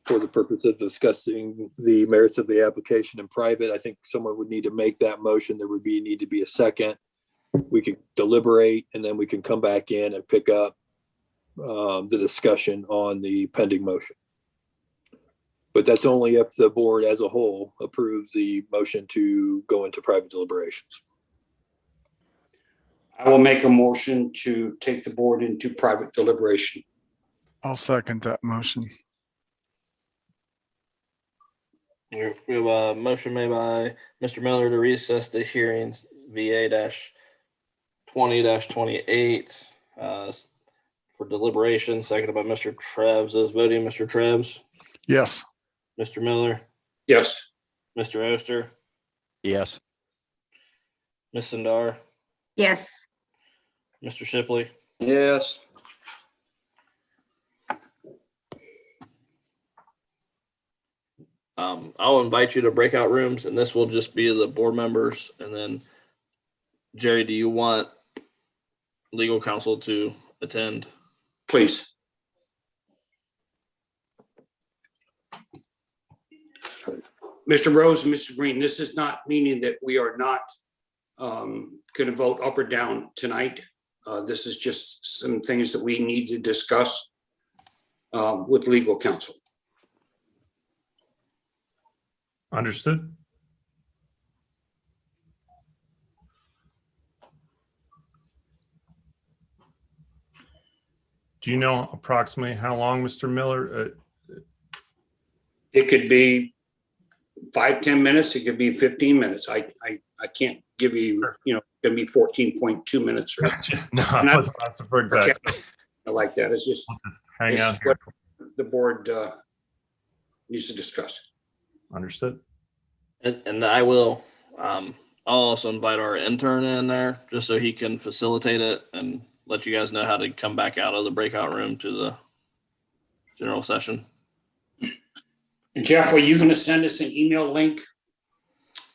Speaker 10: for the purpose of discussing the merits of the application in private, I think someone would need to make that motion. There would need to be a second. We could deliberate, and then we can come back in and pick up the discussion on the pending motion. But that's only if the board as a whole approves the motion to go into private deliberations.
Speaker 3: I will make a motion to take the board into private deliberation.
Speaker 6: I'll second that motion.
Speaker 4: We have a motion made by Mr. Miller to recess the hearings VA-20-28 for deliberation, seconded by Mr. Trebs. Is voting Mr. Trebs?
Speaker 6: Yes.
Speaker 4: Mr. Miller?
Speaker 3: Yes.
Speaker 4: Mr. Oster?
Speaker 1: Yes.
Speaker 4: Ms. Sindar?
Speaker 5: Yes.
Speaker 4: Mr. Shipley?
Speaker 8: Yes.
Speaker 4: I'll invite you to breakout rooms, and this will just be the board members. And then, Jerry, do you want legal counsel to attend?
Speaker 3: Please. Mr. Rose and Mr. Green, this is not meaning that we are not going to vote up or down tonight. This is just some things that we need to discuss with legal counsel.
Speaker 9: Understood. Do you know approximately how long, Mr. Miller?
Speaker 3: It could be 5-10 minutes. It could be 15 minutes. I can't give you, it's going to be 14.2 minutes or
Speaker 9: No, I wasn't asking for exact.
Speaker 3: like that. It's just
Speaker 9: Hang out here.
Speaker 3: what the board needs to discuss.
Speaker 9: Understood.
Speaker 4: And I will, I'll also invite our intern in there just so he can facilitate it and let you guys know how to come back out of the breakout room to the general session.
Speaker 3: And Jeff, are you going to send us an email link?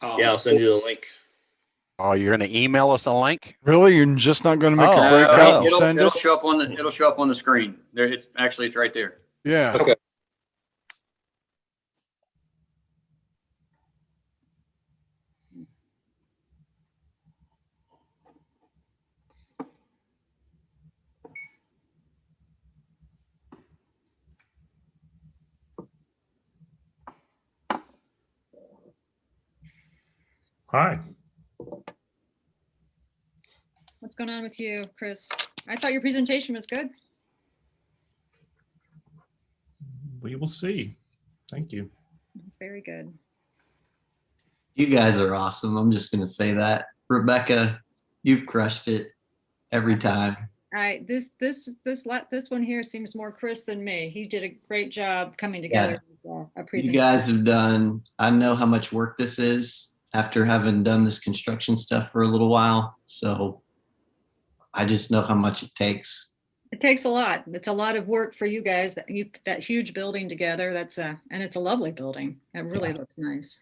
Speaker 4: Yeah, I'll send you a link.
Speaker 1: Oh, you're gonna email us a link?
Speaker 6: Really? You're just not gonna make
Speaker 1: Oh,
Speaker 6: a
Speaker 1: no,
Speaker 6: breakout and
Speaker 8: It'll
Speaker 6: send
Speaker 8: it'll
Speaker 6: us?
Speaker 8: show up on the it'll show up on the screen. There, it's right there.
Speaker 6: Yeah.
Speaker 4: Okay.
Speaker 9: Hi.
Speaker 11: What's going on with you, Chris? I thought your presentation was good.
Speaker 9: We will see. Thank you.
Speaker 11: Very good.
Speaker 12: You guys are awesome. I'm just going to say that. Rebecca, you've crushed it every time.
Speaker 11: All right, this one here seems more Chris than me. He did a great job coming together with a
Speaker 12: You
Speaker 11: presentation.
Speaker 12: guys have done, I know how much work this is after having done this construction stuff for a little while. So I just know how much it takes.
Speaker 11: It takes a lot. It's a lot of work for you guys that huge building together. And it's a lovely building. It really looks nice.